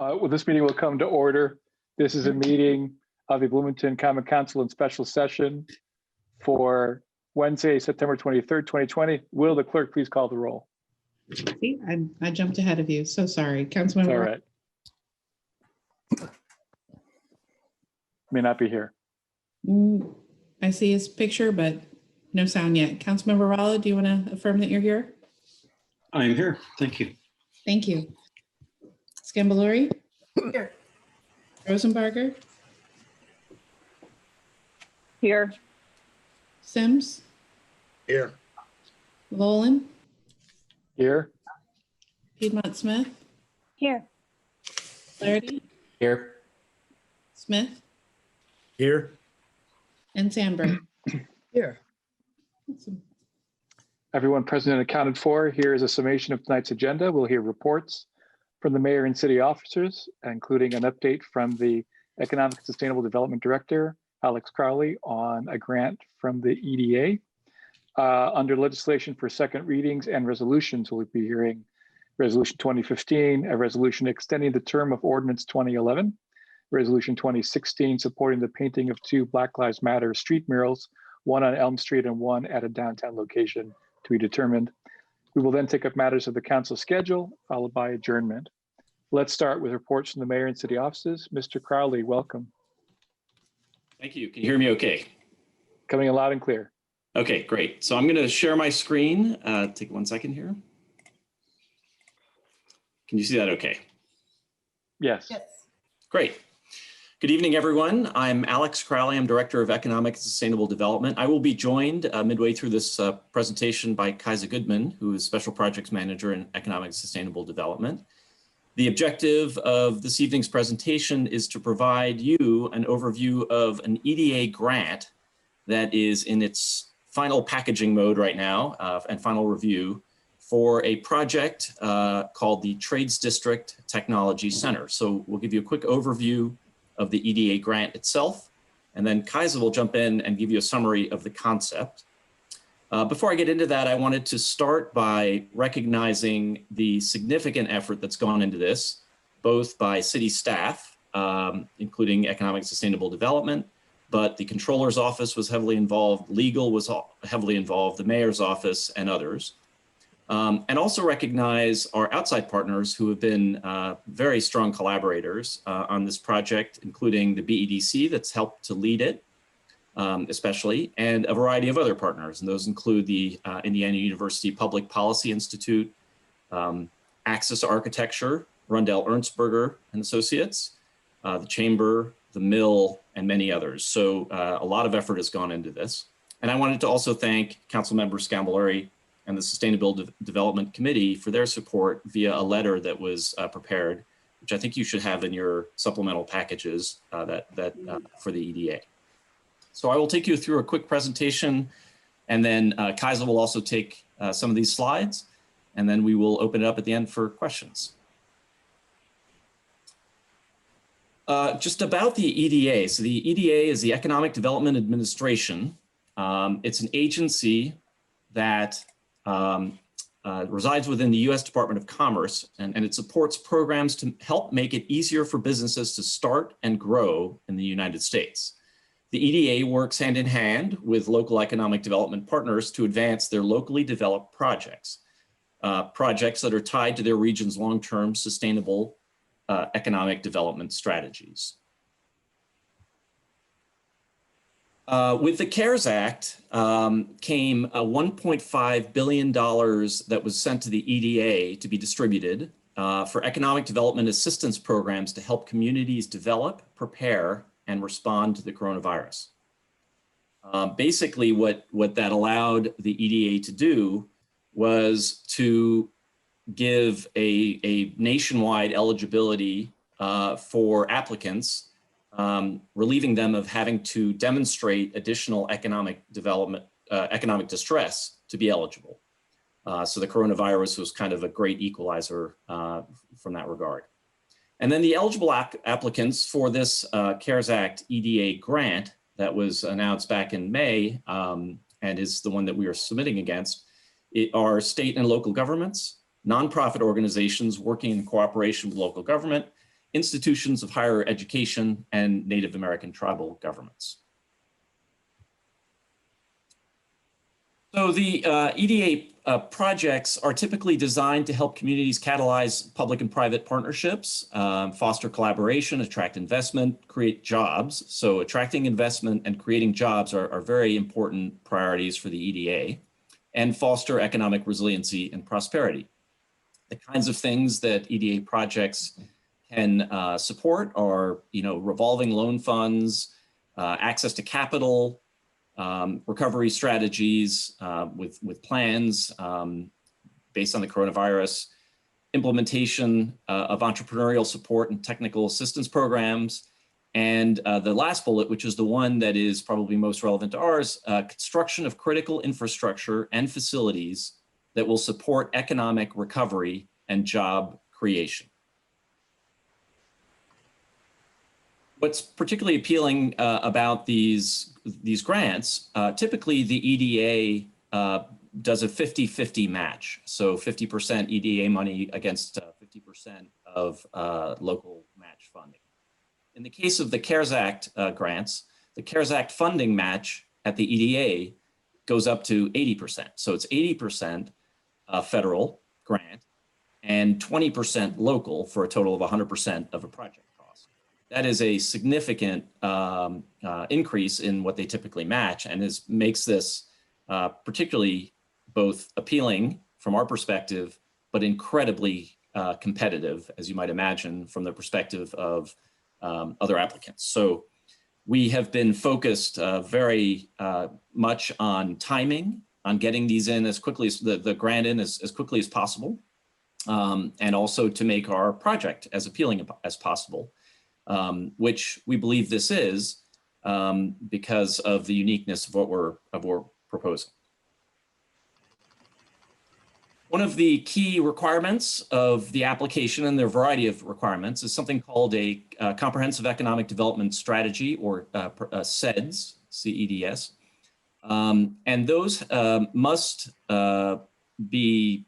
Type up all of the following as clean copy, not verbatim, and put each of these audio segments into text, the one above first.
Well, this meeting will come to order. This is a meeting of the Bloomington Common Council in special session for Wednesday, September 23rd, 2020. Will the clerk please call the roll? See, I jumped ahead of you. So sorry. Councilmember. All right. May not be here. I see his picture, but no sound yet. Councilmember Rallo, do you want to affirm that you're here? I am here. Thank you. Thank you. Scambalori? Here. Rosenbarger? Here. Sims? Here. Lolan? Here. Piedmont Smith? Here. Flaherty? Here. Smith? Here. And Sandberg? Here. Awesome. Everyone present and accounted for. Here is a summation of tonight's agenda. We'll hear reports from the mayor and city officers, including an update from the Economic and Sustainable Development Director, Alex Crowley, on a grant from the EDA. Under legislation for second readings and resolutions, we'll be hearing Resolution 2015, a resolution extending the term of Ordinance 2011, Resolution 2016, supporting the painting of 2 Black Lives Matter street murals, one on Elm Street and one at a downtown location to be determined. We will then take up matters of the council schedule, followed by adjournment. Let's start with reports from the mayor and city offices. Mr. Crowley, welcome. Thank you. Can you hear me okay? Coming in loud and clear. Okay, great. So I'm going to share my screen. Take 1 second here. Can you see that okay? Yes. Yes. Great. Good evening, everyone. I'm Alex Crowley. I'm Director of Economic and Sustainable Development. I will be joined midway through this presentation by Kaisa Goodman, who is Special Projects Manager in Economic and Sustainable Development. The objective of this evening's presentation is to provide you an overview of an EDA grant that is in its final packaging mode right now and final review for a project called the Trades District Technology Center. So we'll give you a quick overview of the EDA grant itself, and then Kaisa will jump in and give you a summary of the concept. Before I get into that, I wanted to start by recognizing the significant effort that's gone into this, both by city staff, including Economic and Sustainable Development, but the Controller's Office was heavily involved, legal was heavily involved, the Mayor's Office, and others. And also recognize our outside partners who have been very strong collaborators on this project, including the BEDC that's helped to lead it, especially, and a variety of other partners. And those include the Indiana University Public Policy Institute, Axis Architecture, Rundell Ernstberger and Associates, the Chamber, the Mill, and many others. So a lot of effort has gone into this. And I wanted to also thank Councilmember Scambalori and the Sustainable Development Committee for their support via a letter that was prepared, which I think you should have in your supplemental packages for the EDA. So I will take you through a quick presentation, and then Kaisa will also take some of these slides, and then we will open it up at the end for questions. Just about the EDA. So the EDA is the Economic Development Administration. It's an agency that resides within the U.S. Department of Commerce, and it supports programs to help make it easier for businesses to start and grow in the United States. The EDA works hand in hand with local economic development partners to advance their locally developed projects, projects that are tied to their region's long-term sustainable economic development strategies. With the CARES Act came $1.5 billion that was sent to the EDA to be distributed for economic development assistance programs to help communities develop, prepare, and respond to the coronavirus. Basically, what that allowed the EDA to do was to give a nationwide eligibility for applicants, relieving them of having to demonstrate additional economic development, economic distress to be eligible. So the coronavirus was kind of a great equalizer from that regard. And then the eligible applicants for this CARES Act EDA grant that was announced back in May and is the one that we are submitting against are state and local governments, nonprofit organizations working in cooperation with local government, institutions of higher education, and Native American tribal governments. So the EDA projects are typically designed to help communities catalyze public and private partnerships, foster collaboration, attract investment, create jobs. So attracting investment and creating jobs are very important priorities for the EDA, and foster economic resiliency and prosperity. The kinds of things that EDA projects can support are, revolving loan funds, access to capital, recovery strategies with plans based on the coronavirus, implementation of entrepreneurial support and technical assistance programs, and the last bullet, which is the one that is probably most relevant to ours, construction of critical infrastructure and facilities that will support economic recovery and job creation. What's particularly appealing about these grants, typically the EDA does a 50-50 match. So 50% EDA money against 50% of local match funding. In the case of the CARES Act grants, the CARES Act funding match at the EDA goes up to 80%. So it's 80% federal grant and 20% local for a total of 100% of a project. That is a significant increase in what they typically match, and makes this particularly both appealing from our perspective, but incredibly competitive, as you might imagine, from the perspective of other applicants. So we have been focused very much on timing, on getting these in as quickly as the grant in as quickly as possible, and also to make our project as appealing as possible. Which we believe this is because of the uniqueness of what we're proposing. One of the key requirements of the application, and there are a variety of requirements, is something called a Comprehensive Economic Development Strategy, or CEDS, C-E-D-S. And those must be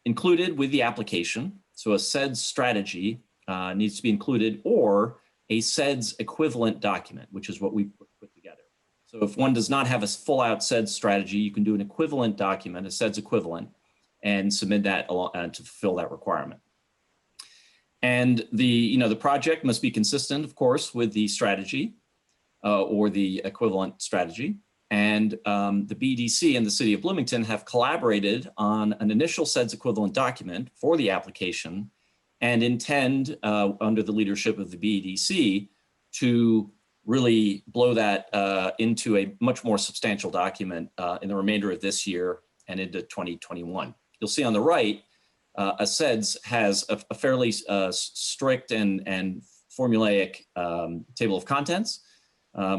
included with the application. So a CEDS strategy needs to be included, or a CEDS equivalent document, which is what we put together. So if one does not have a full out CEDS strategy, you can do an equivalent document, a CEDS equivalent, and submit that to fulfill that requirement. And the project must be consistent, of course, with the strategy or the equivalent strategy. And the BDC and the city of Bloomington have collaborated on an initial CEDS equivalent document for the application, and intend, under the leadership of the BEDC, to really blow that into a much more substantial document in the remainder of this year and into 2021. You'll see on the right, a CEDS has a fairly strict and formulaic table of contents,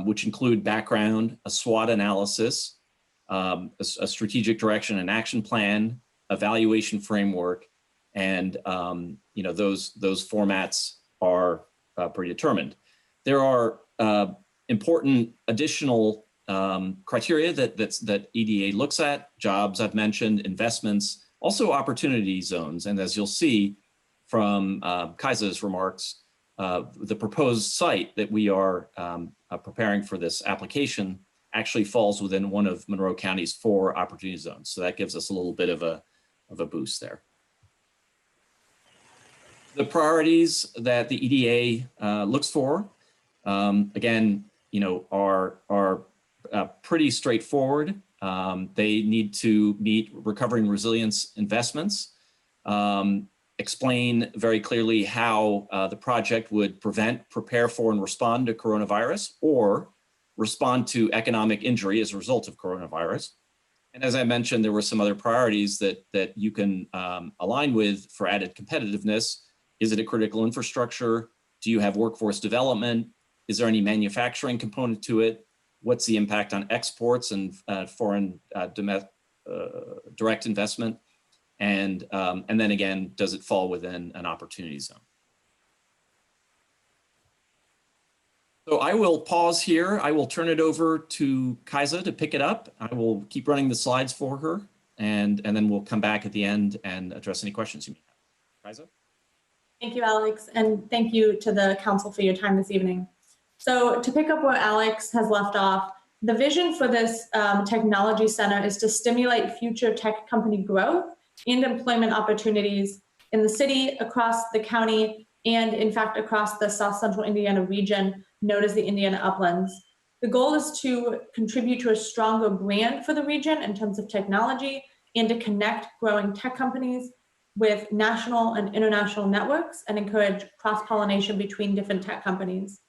which include background, a SWOT analysis, a strategic direction and action plan, evaluation framework, and those formats are predetermined. There are important additional criteria that EDA looks at: jobs, I've mentioned, investments, also opportunity zones. And as you'll see from Kaisa's remarks, the proposed site that we are preparing for this application actually falls within one of Monroe County's 4 opportunity zones. So that gives us a little bit of a boost there. The priorities that the EDA looks for, again, are pretty straightforward. They need to meet recovery and resilience investments, explain very clearly how the project would prevent, prepare for, and respond to coronavirus, or respond to economic injury as a result of coronavirus. And as I mentioned, there were some other priorities that you can align with for added competitiveness. Is it a critical infrastructure? Do you have workforce development? Is there any manufacturing component to it? What's the impact on exports and foreign direct investment? And then again, does it fall within an opportunity zone? So I will pause here. I will turn it over to Kaisa to pick it up. I will keep running the slides for her, and then we'll come back at the end and address any questions you may have. Kaisa? Thank you, Alex, and thank you to the council for your time this evening. So to pick up where Alex has left off, the vision for this technology center is to stimulate future tech company growth and employment opportunities in the city, across the county, and in fact, across the South Central Indiana region known as the Indiana Uplands. The goal is to contribute to a stronger brand for the region in terms of technology and to connect growing tech companies with national and international networks and encourage cross-pollination between different tech companies.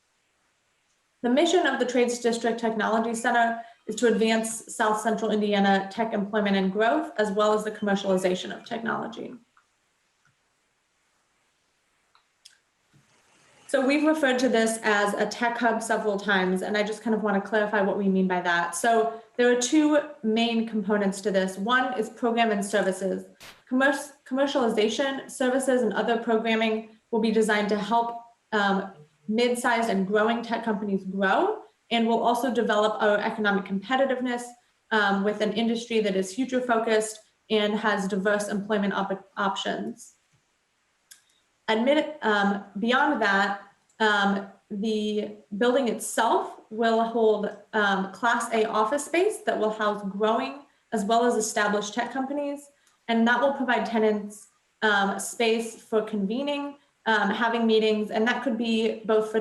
The mission of the Trades District Technology Center is to advance South Central Indiana tech employment and growth, as well as the commercialization of technology. So we've referred to this as a tech hub several times, and I just kind of want to clarify what we mean by that. So there are two main components to this. One is program and services. Commercialization services and other programming will be designed to help mid-sized and growing tech companies grow, and will also develop our economic competitiveness with an industry that is future focused and has diverse employment options. Beyond that, the building itself will hold Class A office space that will house growing as well as established tech companies, and that will provide tenants space for convening, having meetings, and that could be both for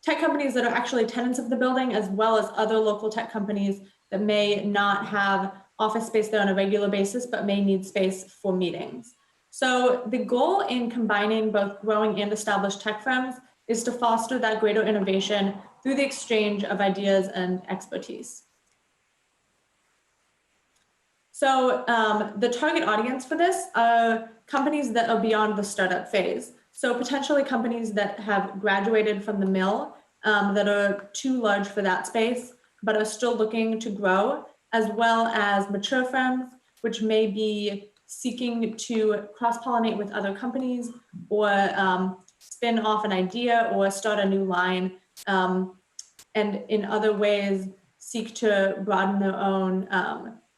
tech companies that are actually tenants of the building, as well as other local tech companies that may not have office space there on a regular basis, but may need space for meetings. So the goal in combining both growing and established tech firms is to foster that greater innovation through the exchange of ideas and expertise. So the target audience for this are companies that are beyond the startup phase. So potentially companies that have graduated from the mill that are too large for that space, but are still looking to grow, as well as mature firms, which may be seeking to cross-pollinate with other companies or spin off an idea or start a new line, and in other ways seek to broaden their own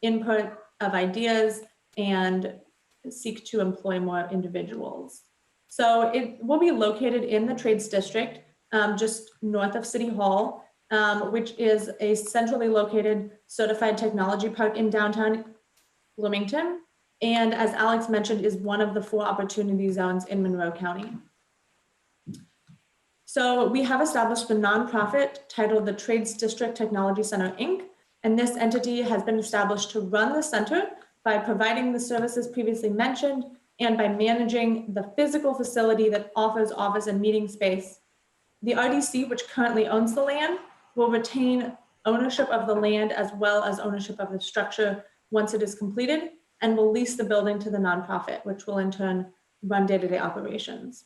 input of ideas and seek to employ more individuals. So it will be located in the Trades District, just north of City Hall, which is a centrally located certified technology park in downtown Bloomington. And as Alex mentioned, is one of the 4 opportunity zones in Monroe County. So we have established a nonprofit titled the Trades District Technology Center, Inc. And this entity has been established to run the center by providing the services previously mentioned and by managing the physical facility that offers office and meeting space. The RDC, which currently owns the land, will retain ownership of the land as well as ownership of the structure once it is completed, and will lease the building to the nonprofit, which will in turn run day-to-day operations.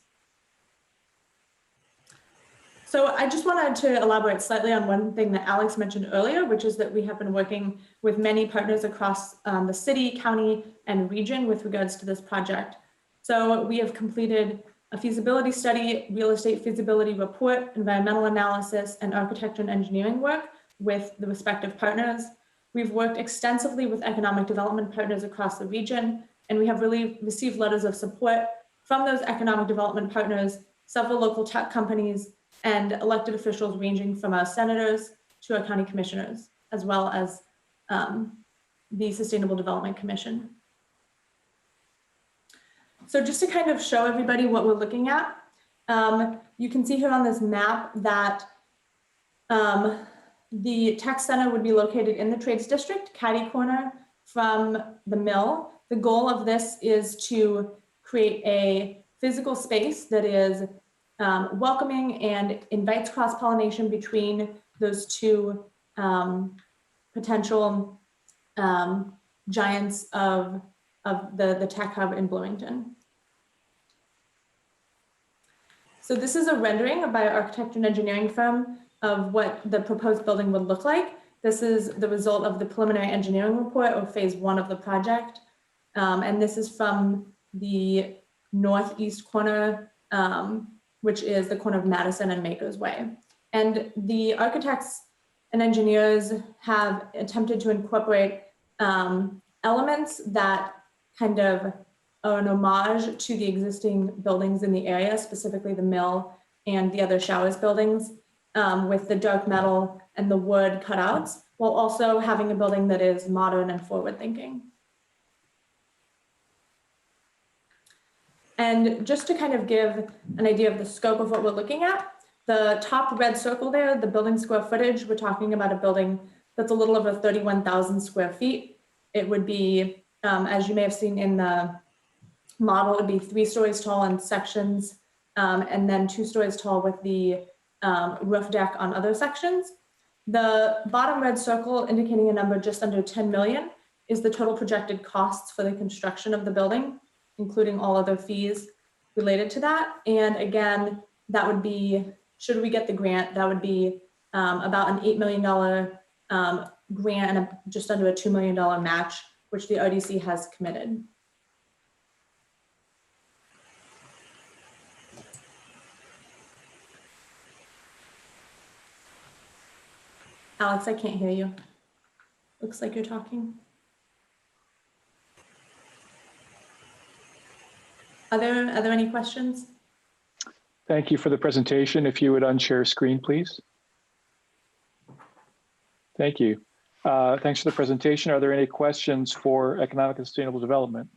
So I just wanted to elaborate slightly on one thing that Alex mentioned earlier, which is that we have been working with many partners across the city, county, and region with regards to this project. So we have completed a feasibility study, real estate feasibility report, environmental analysis, and architecture and engineering work with the respective partners. We've worked extensively with economic development partners across the region, and we have really received letters of support from those economic development partners, several local tech companies, and elected officials ranging from our senators to our county commissioners, as well as the Sustainable Development Commission. So just to kind of show everybody what we're looking at, you can see here on this map that the tech center would be located in the Trades District, catty corner from the mill. The goal of this is to create a physical space that is welcoming and invites cross-pollination between those two potential giants of the tech hub in Bloomington. So this is a rendering by an architecture and engineering firm of what the proposed building would look like. This is the result of the preliminary engineering report, or phase 1 of the project. And this is from the northeast corner, which is the corner of Madison and Makers Way. And the architects and engineers have attempted to incorporate elements that kind of an homage to the existing buildings in the area, specifically the mill and the other showers buildings, with the dark metal and the wood cutouts, while also having a building that is modern and forward-thinking. And just to kind of give an idea of the scope of what we're looking at, the top red circle there, the building square footage, we're talking about a building that's a little over 31,000 square feet. It would be, as you may have seen in the model, it would be 3 stories tall in sections, and then 2 stories tall with the roof deck on other sections. The bottom red circle, indicating a number just under 10 million, is the total projected costs for the construction of the building, including all other fees related to that. And again, that would be, should we get the grant, that would be about an $8 million grant and just under a $2 million match, which the RDC has committed. Alex, I can't hear you. Looks like you're talking. Are there any questions? Thank you for the presentation. If you would unshare screen, please. Thank you. Thanks for the presentation. Are there any questions for economic and sustainable development?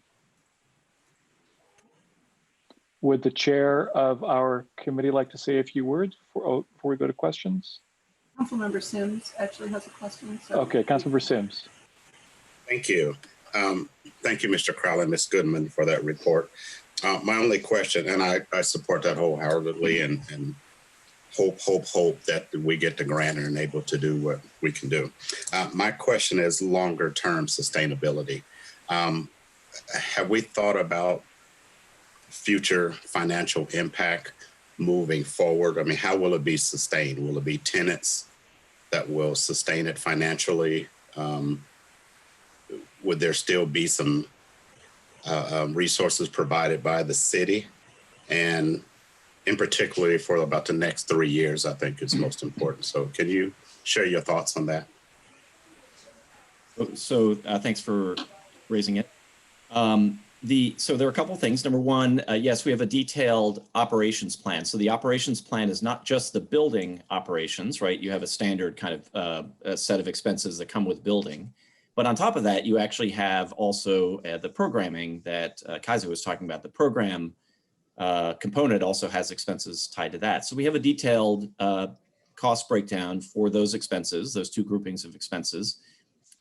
Would the chair of our committee like to say a few words before we go to questions? Councilmember Sims actually has a question. So. Okay, Councilmember Sims. Thank you. Thank you, Mr. Crowley and Ms. Goodman, for that report. My only question, and I support that wholeheartedly and hope that we get the grant and are able to do what we can do. My question is longer term sustainability. Have we thought about future financial impact moving forward? I mean, how will it be sustained? Will it be tenants that will sustain it financially? Would there still be some resources provided by the city? And in particular for about the next 3 years, I think is most important. So can you share your thoughts on that? So thanks for raising it. So there are a couple of things. Number one, yes, we have a detailed operations plan. So the operations plan is not just the building operations, right? You have a standard kind of a set of expenses that come with building. But on top of that, you actually have also the programming that Kaisa was talking about. The program component also has expenses tied to that. So we have a detailed cost breakdown for those expenses, those 2 groupings of expenses.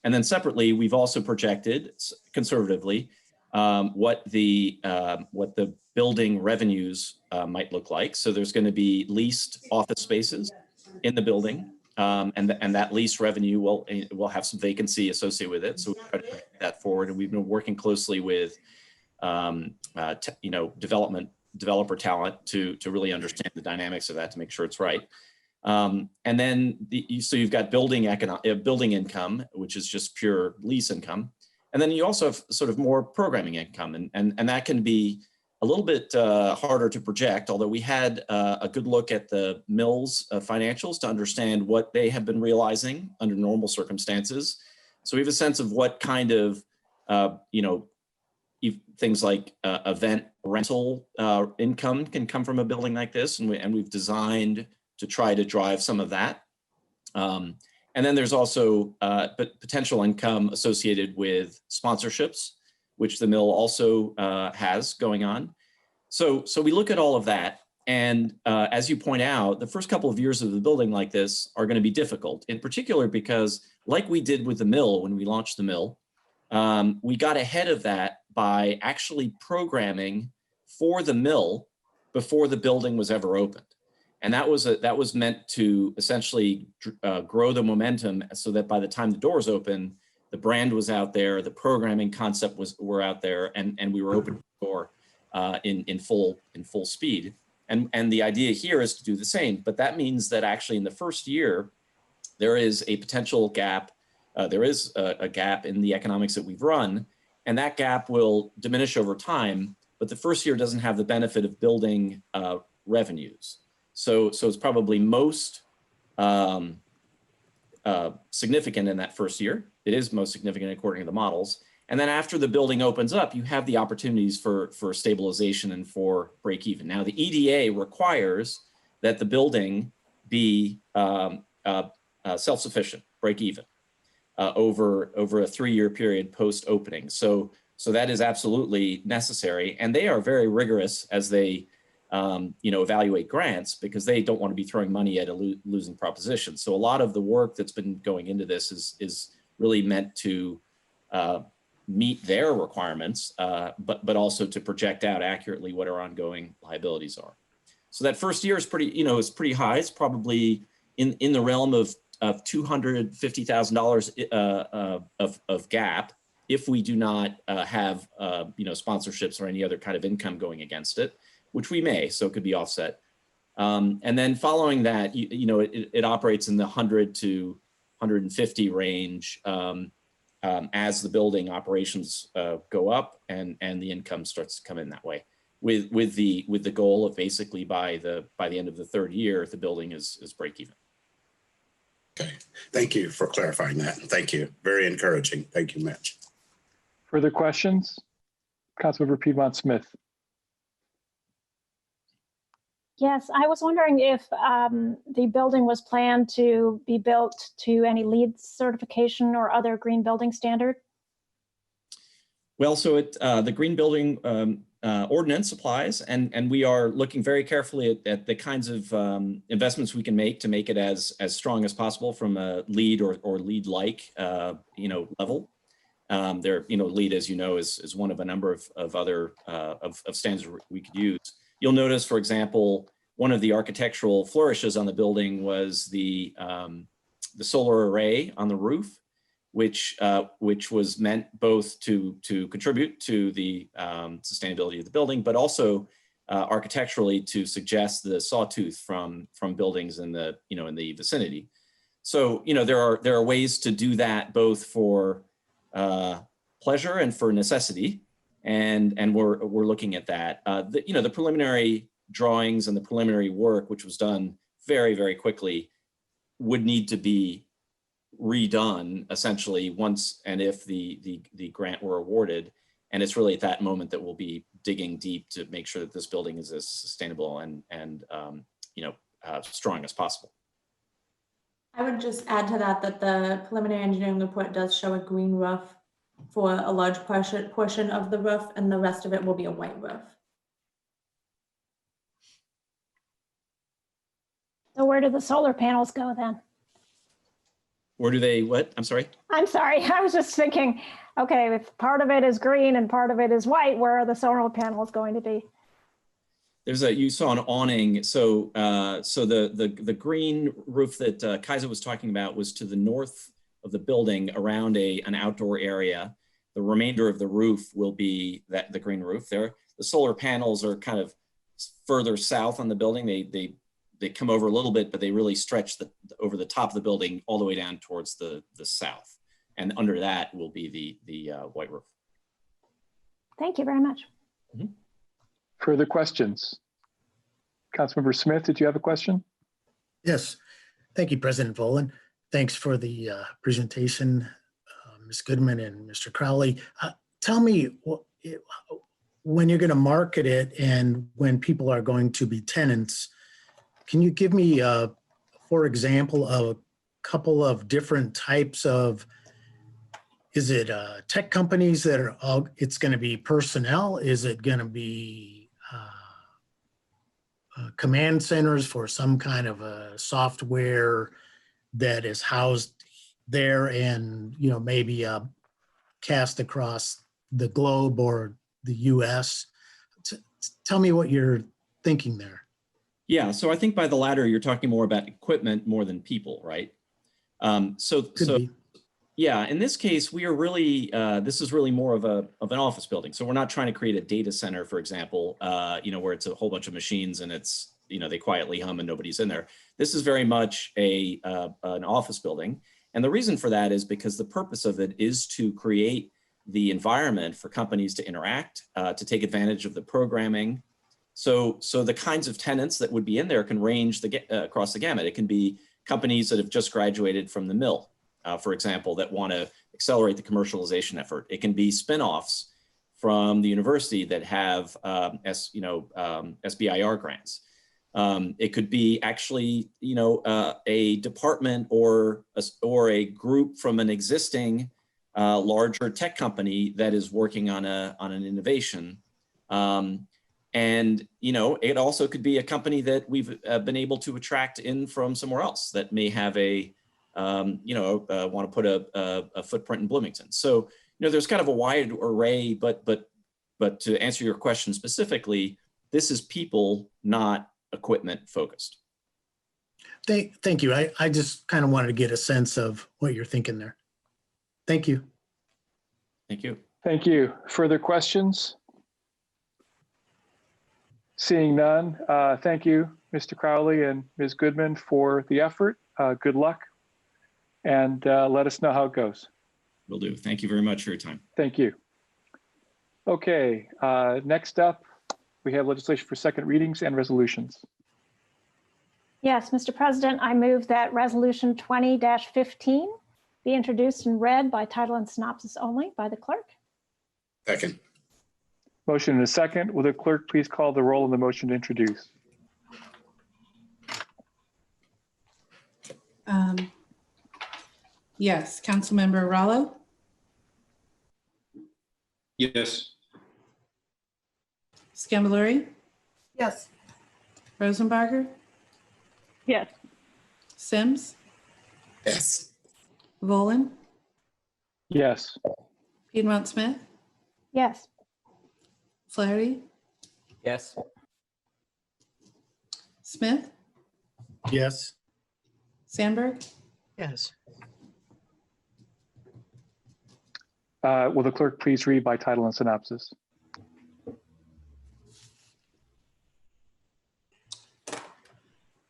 And then separately, we've also projected conservatively what the building revenues might look like. So there's going to be leased office spaces in the building, and that lease revenue will have some vacancy associated with it. So we try to put that forward, and we've been working closely with developer talent to really understand the dynamics of that to make sure it's right. And then so you've got building income, which is just pure lease income. And then you also have sort of more programming income, and that can be a little bit harder to project, although we had a good look at the Mills financials to understand what they have been realizing under normal circumstances. So we have a sense of what kind of, things like event rental income can come from a building like this, and we've designed to try to drive some of that. And then there's also potential income associated with sponsorships, which the mill also has going on. So we look at all of that. And as you point out, the first couple of years of the building like this are going to be difficult, in particular because like we did with the mill when we launched the mill, we got ahead of that by actually programming for the mill before the building was ever opened. And that was meant to essentially grow the momentum so that by the time the doors open, the brand was out there, the programming concept were out there, and we were open the door in full speed. And the idea here is to do the same, but that means that actually in the first year, there is a potential gap. There is a gap in the economics that we've run, and that gap will diminish over time, but the first year doesn't have the benefit of building revenues. So it's probably most significant in that first year. It is most significant according to the models. And then after the building opens up, you have the opportunities for stabilization and for break even. Now, the EDA requires that the building be self-sufficient, break even, over a 3-year period post-opening. So that is absolutely necessary. And they are very rigorous as they evaluate grants, because they don't want to be throwing money at a losing proposition. So a lot of the work that's been going into this is really meant to meet their requirements, but also to project out accurately what our ongoing liabilities are. So that first year is pretty high. It's probably in the realm of $250,000 of gap if we do not have sponsorships or any other kind of income going against it, which we may, so it could be offset. And then following that, it operates in the 100 to 150 range as the building operations go up and the income starts to come in that way, with the goal of basically by the end of the 3rd year, the building is break even. Okay, thank you for clarifying that. Thank you. Very encouraging. Thank you much. Further questions? Councilmember Piedmont Smith. Yes, I was wondering if the building was planned to be built to any LEED certification or other green building standard? Well, so the green building ordinance applies, and we are looking very carefully at the kinds of investments we can make to make it as strong as possible from a LEED or LEED-like level. LEED, as you know, is one of a number of other of standards we could use. You'll notice, for example, one of the architectural flourishes on the building was the solar array on the roof, which was meant both to contribute to the sustainability of the building, but also architecturally to suggest the sawtooth from buildings in the vicinity. So there are ways to do that both for pleasure and for necessity. And we're looking at that. The preliminary drawings and the preliminary work, which was done very, very quickly, would need to be redone essentially once and if the grant were awarded. And it's really at that moment that we'll be digging deep to make sure that this building is as sustainable and strong as possible. I would just add to that the preliminary engineering report does show a green roof for a large portion of the roof, and the rest of it will be a white roof. So where do the solar panels go then? Where do they, what? I'm sorry? I'm sorry, I was just thinking, okay, if part of it is green and part of it is white, where are the solar panels going to be? You saw an awning. So the green roof that Kaiser was talking about was to the north of the building around an outdoor area. The remainder of the roof will be the green roof there. The solar panels are kind of further south on the building. They come over a little bit, but they really stretch over the top of the building all the way down towards the south. And under that will be the white roof. Thank you very much. Mm-hmm. Further questions? Councilmember Smith, did you have a question? Yes. Thank you, President Volan. Thanks for the presentation, Ms. Goodman and Mr. Crowley. Tell me when you're going to market it and when people are going to be tenants, can you give me, for example, a couple of different types of, is it tech companies that are, it's going to be personnel? Is it going to be command centers for some kind of a software that is housed there and, maybe cast across the globe or the US? Tell me what you're thinking there. Yeah, so I think by the latter, you're talking more about equipment more than people, right? Yeah, in this case, we are really, this is really more of an office building. So we're not trying to create a data center, for example, where it's a whole bunch of machines and it's, they quietly hum and nobody's in there. This is very much an office building. And the reason for that is because the purpose of it is to create the environment for companies to interact, to take advantage of the programming. So the kinds of tenants that would be in there can range across the gamut. It can be companies that have just graduated from the mill, for example, that want to accelerate the commercialization effort. It can be spinoffs from the university that have SBIR grants. It could be actually, a department or a group from an existing larger tech company that is working on an innovation. And it also could be a company that we've been able to attract in from somewhere else that may have want to put a footprint in Bloomington. So there's kind of a wide array, but to answer your question specifically, this is people, not equipment focused. Thank you. I just kind of wanted to get a sense of what you're thinking there. Thank you. Thank you. Thank you. Further questions? Seeing none, thank you, Mr. Crowley and Ms. Goodman, for the effort. Good luck, and let us know how it goes. Will do. Thank you very much for your time. Thank you. Okay, next up, we have legislation for second readings and resolutions. Yes, Mr. President, I move that Resolution 20-15 be introduced and read by title and synopsis only by the clerk. Second. Motion and a second. Will the clerk please call the roll on the motion to introduce? Yes, Councilmember Rallo, Yes. Scambaluri, Yes. Rosenbarger, Yes. Sims, Yes. Volin, Yes. Piedmont Smith, Yes. Flaherty, Yes. Smith, Yes. Sandberg, Yes. Will the clerk please read by title and synopsis?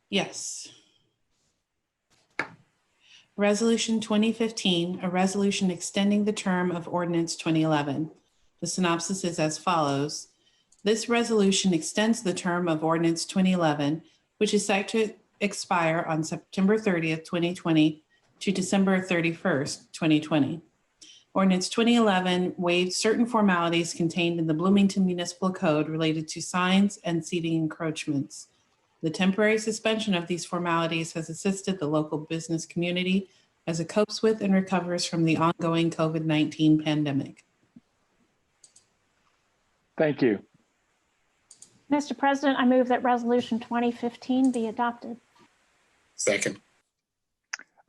yes. Resolution 2015, a resolution extending the term of Ordinance 2011. The synopsis is as follows. This resolution extends the term of Ordinance 2011, which is set to expire on September 30th, 2020 to December 31st, 2020. Ordinance 2011 waived certain formalities contained in the Bloomington Municipal Code related to signs and seating encroachments. The temporary suspension of these formalities has assisted the local business community as it copes with and recovers from the ongoing COVID-19 pandemic. Thank you. Mr. President, I move that Resolution 2015 be adopted. Second.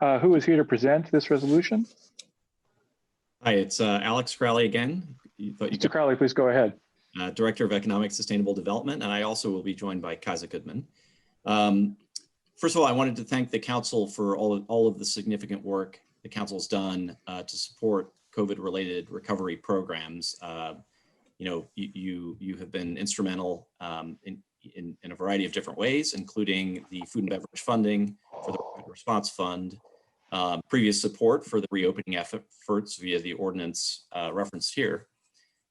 Who is here to present this resolution? Hi, it's Alex Crowley again. Mr. Crowley, please go ahead. Director of Economic Sustainable Development, and I also will be joined by Kaisa Goodman. First of all, I wanted to thank the council for all of the significant work the council's done to support COVID-related recovery programs. You have been instrumental in a variety of different ways, including the food and beverage funding for the Rapid Response Fund, previous support for the reopening efforts via the ordinance referenced here.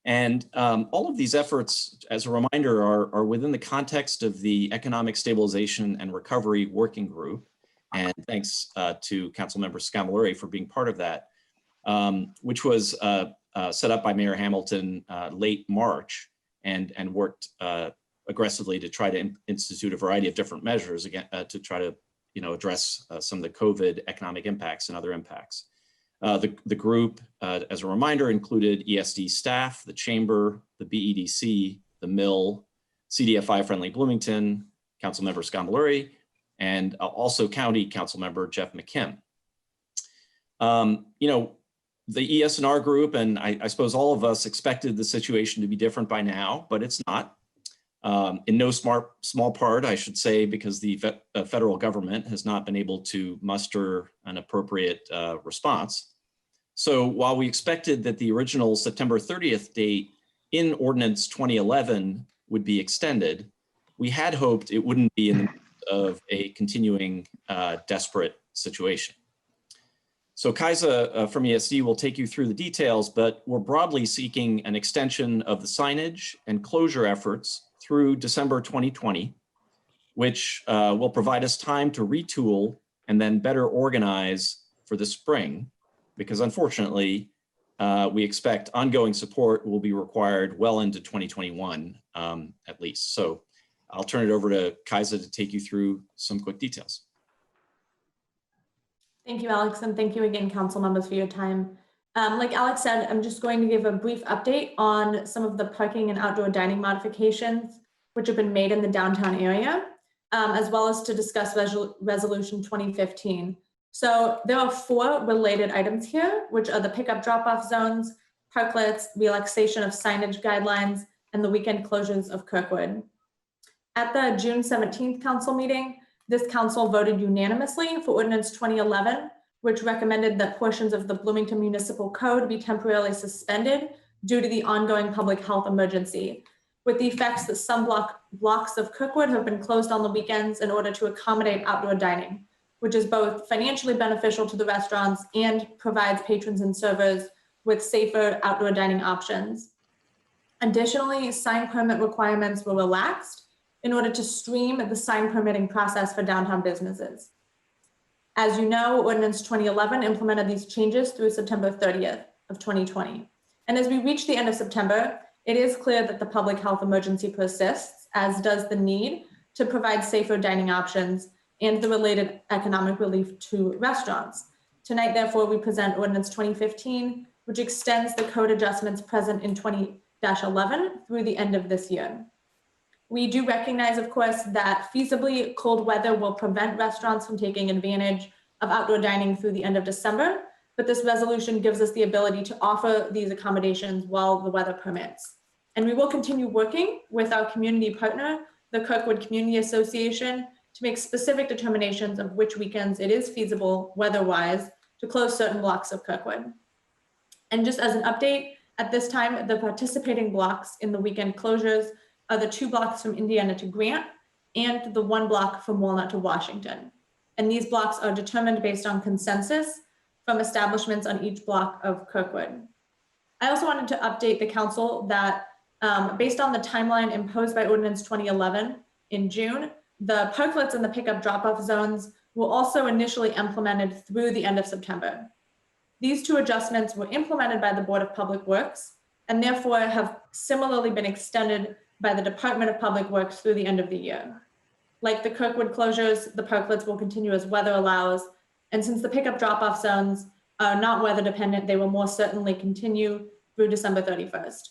And all of these efforts, as a reminder, are within the context of the Economic Stabilization and Recovery Working Group. And thanks to Councilmember Scambaluri for being part of that, which was set up by Mayor Hamilton late March and worked aggressively to try to institute a variety of different measures again to try to address some of the COVID economic impacts and other impacts. The group, as a reminder, included ESD staff, the Chamber, the BEDC, the Mill, CDFI Friendly Bloomington, Councilmember Scambaluri, and also County Councilmember Jeff McKim. The ES&R group, and I suppose all of us expected the situation to be different by now, but it's not. In no small part, I should say, because the federal government has not been able to muster an appropriate response. So while we expected that the original September 30th date in Ordinance 2011 would be extended, we had hoped it wouldn't be in the midst of a continuing desperate situation. So Kaisa from ESD will take you through the details, but we're broadly seeking an extension of the signage and closure efforts through December 2020, which will provide us time to retool and then better organize for the spring, because unfortunately, we expect ongoing support will be required well into 2021 at least. So I'll turn it over to Kaisa to take you through some quick details. Thank you, Alex, and thank you again, council members, for your time. Like Alex said, I'm just going to give a brief update on some of the parking and outdoor dining modifications which have been made in the downtown area, as well as to discuss Resolution 2015. So there are 4 related items here, which are the pickup drop-off zones, parklets, relaxation of signage guidelines, and the weekend closures of Kirkwood. At the June 17th council meeting, this council voted unanimously for Ordinance 2011, which recommended that portions of the Bloomington Municipal Code be temporarily suspended due to the ongoing public health emergency, with the effects that some blocks of Kirkwood have been closed on the weekends in order to accommodate outdoor dining, which is both financially beneficial to the restaurants and provides patrons and servers with safer outdoor dining options. Additionally, sign permit requirements were relaxed in order to stream the sign permitting process for downtown businesses. As you know, Ordinance 2011 implemented these changes through September 30th of 2020. And as we reach the end of September, it is clear that the public health emergency persists, as does the need to provide safer dining options and the related economic relief to restaurants. Tonight, therefore, we present Ordinance 2015, which extends the code adjustments present in 20-11 through the end of this year. We do recognize, of course, that feasibly cold weather will prevent restaurants from taking advantage of outdoor dining through the end of December, but this resolution gives us the ability to offer these accommodations while the weather permits. And we will continue working with our community partner, the Kirkwood Community Association, to make specific determinations of which weekends it is feasible weather-wise to close certain blocks of Kirkwood. And just as an update, at this time, the participating blocks in the weekend closures are the 2 blocks from Indiana to Grant and the 1 block from Walnut to Washington. And these blocks are determined based on consensus from establishments on each block of Kirkwood. I also wanted to update the council that based on the timeline imposed by Ordinance 2011 in June, the parklets and the pickup drop-off zones were also initially implemented through the end of September. These 2 adjustments were implemented by the Board of Public Works and therefore have similarly been extended by the Department of Public Works through the end of the year. Like the Kirkwood closures, the parklets will continue as weather allows. And since the pickup drop-off zones are not weather dependent, they will more certainly continue through December 31st.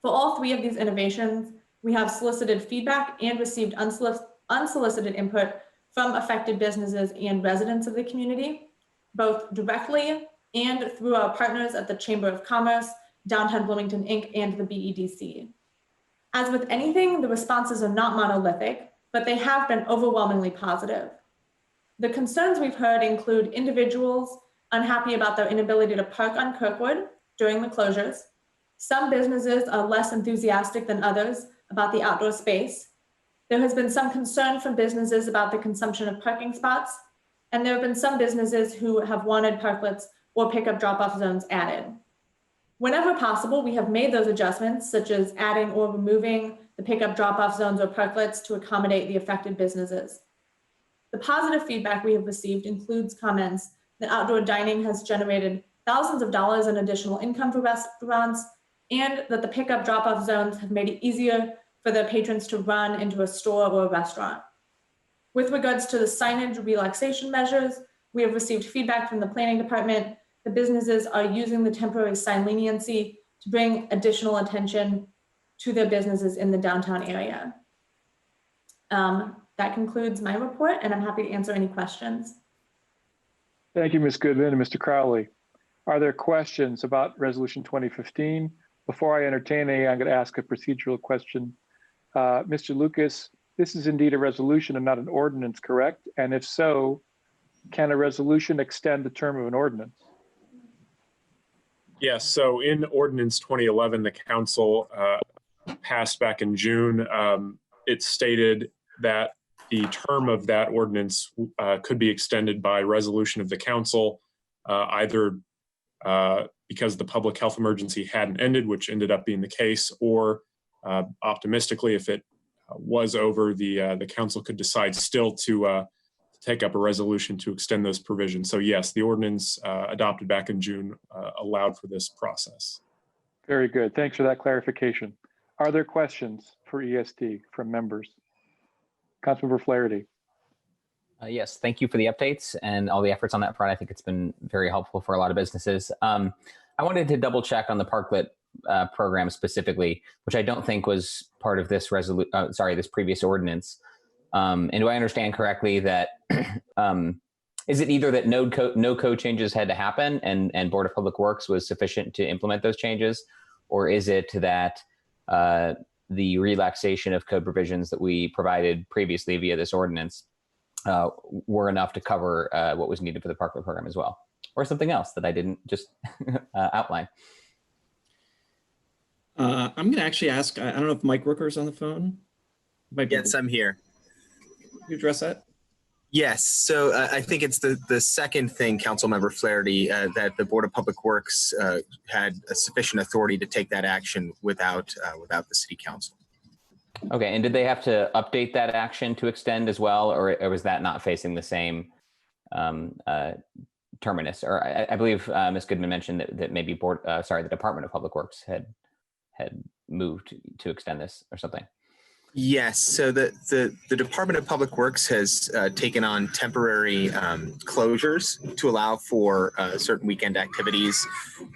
For all 3 of these innovations, we have solicited feedback and received unsolicited input from affected businesses and residents of the community, both directly and through our partners at the Chamber of Commerce, Downtown Bloomington, Inc., and the BEDC. As with anything, the responses are not monolithic, but they have been overwhelmingly positive. The concerns we've heard include individuals unhappy about their inability to park on Kirkwood during the closures. Some businesses are less enthusiastic than others about the outdoor space. There has been some concern from businesses about the consumption of parking spots, and there have been some businesses who have wanted parklets or pickup drop-off zones added. Whenever possible, we have made those adjustments, such as adding or removing the pickup drop-off zones or parklets to accommodate the affected businesses. The positive feedback we have received includes comments that outdoor dining has generated thousands of dollars in additional income for restaurants, and that the pickup drop-off zones have made it easier for their patrons to run into a store or a restaurant. With regards to the signage relaxation measures, we have received feedback from the planning department. The businesses are using the temporary sign leniency to bring additional attention to their businesses in the downtown area. That concludes my report, and I'm happy to answer any questions. Thank you, Ms. Goodman and Mr. Crowley. Are there questions about Resolution 2015? Before I entertain any, I'm going to ask a procedural question. Mr. Lucas, this is indeed a resolution and not an ordinance, correct? And if so, can a resolution extend the term of an ordinance? Yes, so in Ordinance 2011, the council passed back in June, it stated that the term of that ordinance could be extended by resolution of the council, either because the public health emergency hadn't ended, which ended up being the case, or optimistically, if it was over, the council could decide still to take up a resolution to extend those provisions. So yes, the ordinance adopted back in June allowed for this process. Very good. Thanks for that clarification. Are there questions for ESD from members? Councilmember Flaherty. Yes, thank you for the updates and all the efforts on that front. I think it's been very helpful for a lot of businesses. I wanted to double check on the Parklet program specifically, which I don't think was part of this this previous ordinance. And do I understand correctly that is it either that no code changes had to happen and Board of Public Works was sufficient to implement those changes, or is it that the relaxation of code provisions that we provided previously via this ordinance were enough to cover what was needed for the Parklet program as well, or something else that I didn't just outline? I'm going to actually ask, I don't know if Mike Rooker is on the phone. Yes, I'm here. Can you address that? Yes, so I think it's the second thing, Councilmember Flaherty, that the Board of Public Works had a sufficient authority to take that action without the City Council. Okay, and did they have to update that action to extend as well, or was that not facing the same terminus? Or I believe Ms. Goodman mentioned that maybe the Department of Public Works had moved to extend this or something. Yes, so the Department of Public Works has taken on temporary closures to allow for certain weekend activities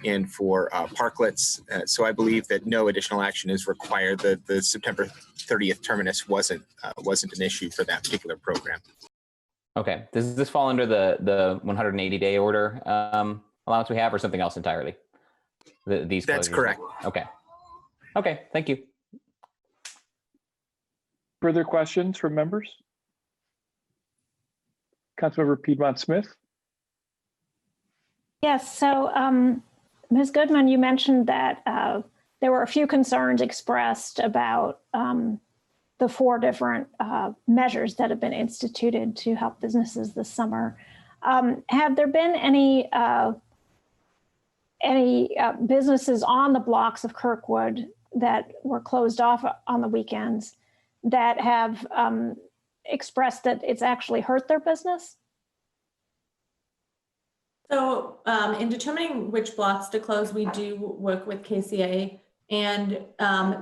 and for parklets. So I believe that no additional action is required. The September 30th terminus wasn't an issue for that particular program. Okay, does this fall under the 180-day order allowance we have, or something else entirely? These That's closures? correct. Okay, thank you. Further questions from members? Councilmember Piedmont Smith. Yes, so Ms. Goodman, you mentioned that there were a few concerns expressed about the 4 different measures that have been instituted to help businesses this summer. Have there been any businesses on the blocks of Kirkwood that were closed off on the weekends that have expressed that it's actually hurt their business? So in determining which blocks to close, we do work with KCA, and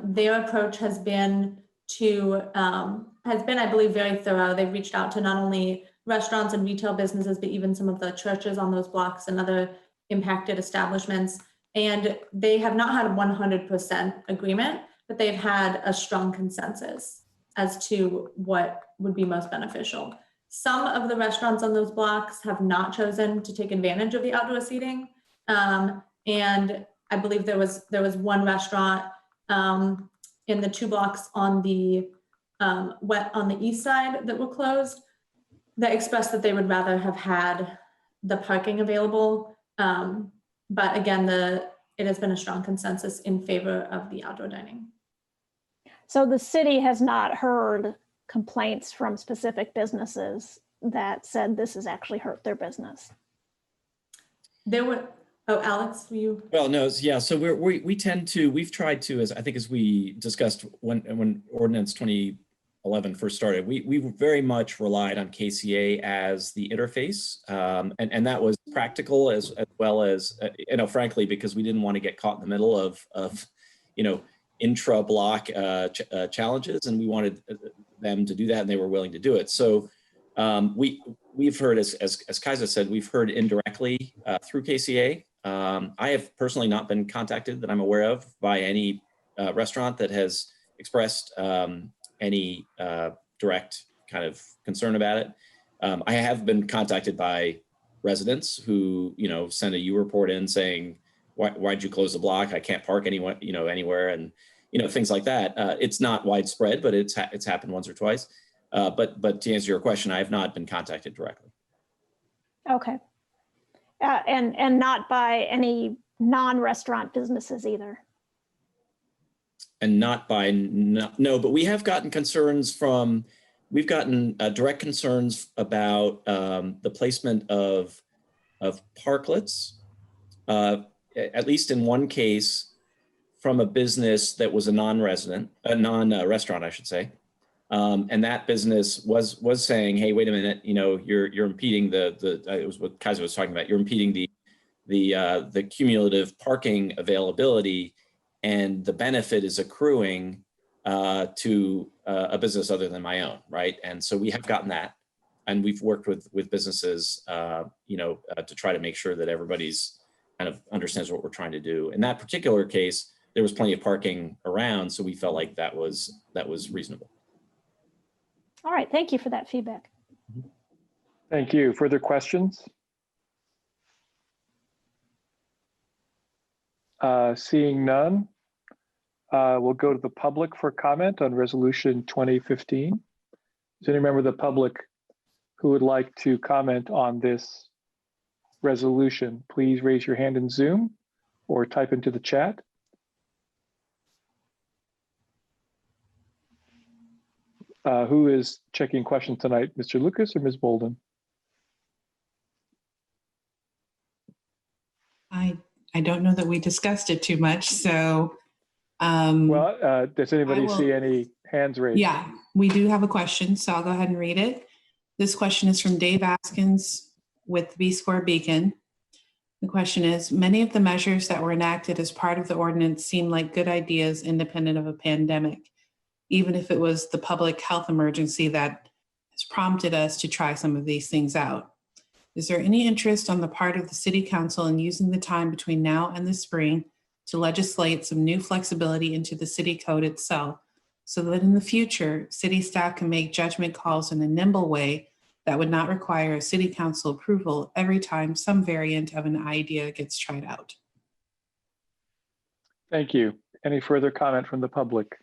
their approach has been, I believe, very thorough. They've reached out to not only restaurants and retail businesses, but even some of the churches on those blocks and other impacted establishments. And they have not had a 100% agreement, but they've had a strong consensus as to what would be most beneficial. Some of the restaurants on those blocks have not chosen to take advantage of the outdoor seating. And I believe there was one restaurant in the 2 blocks on the east side that were closed that expressed that they would rather have had the parking available. But again, it has been a strong consensus in favor of the outdoor dining. So the city has not heard complaints from specific businesses that said this has actually hurt their business? There were, Alex, were you? Well, no, yeah. So we've tried to, as we discussed when Ordinance 2011 first started, we very much relied on KCA as the interface, and that was practical as well as frankly, because we didn't want to get caught in the middle of intra-block challenges, and we wanted them to do that, and they were willing to do it. So we've heard, as Kaisa said, we've heard indirectly through KCA. I have personally not been contacted that I'm aware of by any restaurant that has expressed any direct kind of concern about it. I have been contacted by residents who, send a U report in saying, why'd you close the block? I can't park anywhere, anywhere, and things like that. It's not widespread, but it's happened once or twice. But to answer your question, I have not been contacted directly. Okay, and not by any non-restaurant businesses either. And not by no, but we have gotten we've gotten direct concerns about the placement of parklets, at least in one case, from a business that was a non-restaurant, I should say. And that business was saying, hey, wait a minute, you're impeding it was what Kaiser was talking about. You're impeding the cumulative parking availability, and the benefit is accruing to a business other than my own, right? And so we have gotten that, and we've worked with businesses, to try to make sure that everybody's kind of understands what we're trying to do. In that particular case, there was plenty of parking around, so we felt like that was reasonable. All right, thank you for that feedback. Thank you. Further questions? Seeing none, we'll go to the public for comment on Resolution 2015. Is there any member of the public who would like to comment on this resolution? Please raise your hand in Zoom or type into the chat. Who is checking questions tonight, Mr. Lucas or Ms. Bolden? I don't know that we discussed it too much, so. Does anybody see any hands raised? Yeah, we do have a question, so I'll go ahead and read it. This question is from Dave Askins with B Square Beacon. The question is, many of the measures that were enacted as part of the ordinance seem like good ideas independent of a pandemic, even if it was the public health emergency that has prompted us to try some of these things out. Is there any interest on the part of the City Council in using the time between now and the spring to legislate some new flexibility into the city code itself, so that in the future, city staff can make judgment calls in a nimble way that would not require a City Council approval every time some variant of an idea gets tried out? Thank you. Any further comment from the public?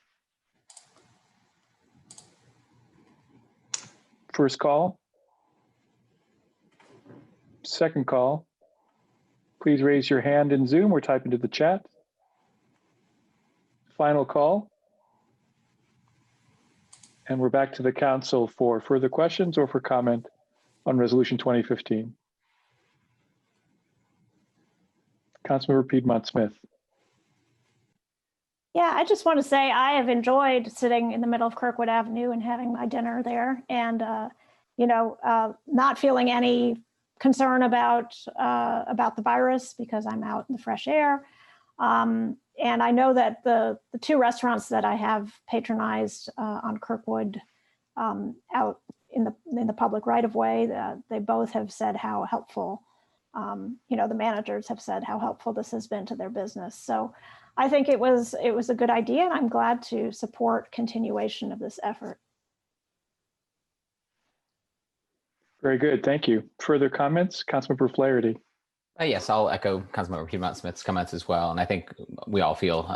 First call. Second call. Please raise your hand in Zoom or type into the chat. Final call. And we're back to the council for further questions or for comment on Resolution 2015. Councilmember Piedmont Smith. Yeah, I just want to say I have enjoyed sitting in the middle of Kirkwood Avenue and having my dinner there, and not feeling any concern about the virus because I'm out in the fresh air. And I know that the two restaurants that I have patronized on Kirkwood out in the public right of way, they both have said how helpful, the managers have said how helpful this has been to their business. So I think it was a good idea, and I'm glad to support continuation of this effort. Very good, thank you. Further comments, Councilmember Flaherty. Yes, I'll echo Councilmember Piedmont Smith's comments as well. And I think we all feel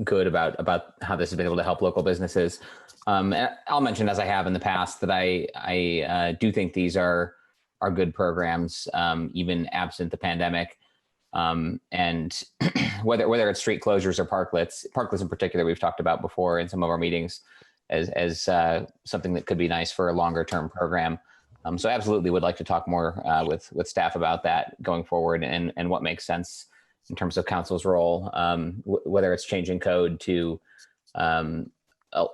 good about how this has been able to help local businesses. And I'll mention, as I have in the past, that I do think these are good programs, even absent the pandemic. And whether it's street closures or parklets in particular, we've talked about before in some of our meetings as something that could be nice for a longer term program. So I absolutely would like to talk more with staff about that going forward and what makes sense in terms of council's role, whether it's changing code to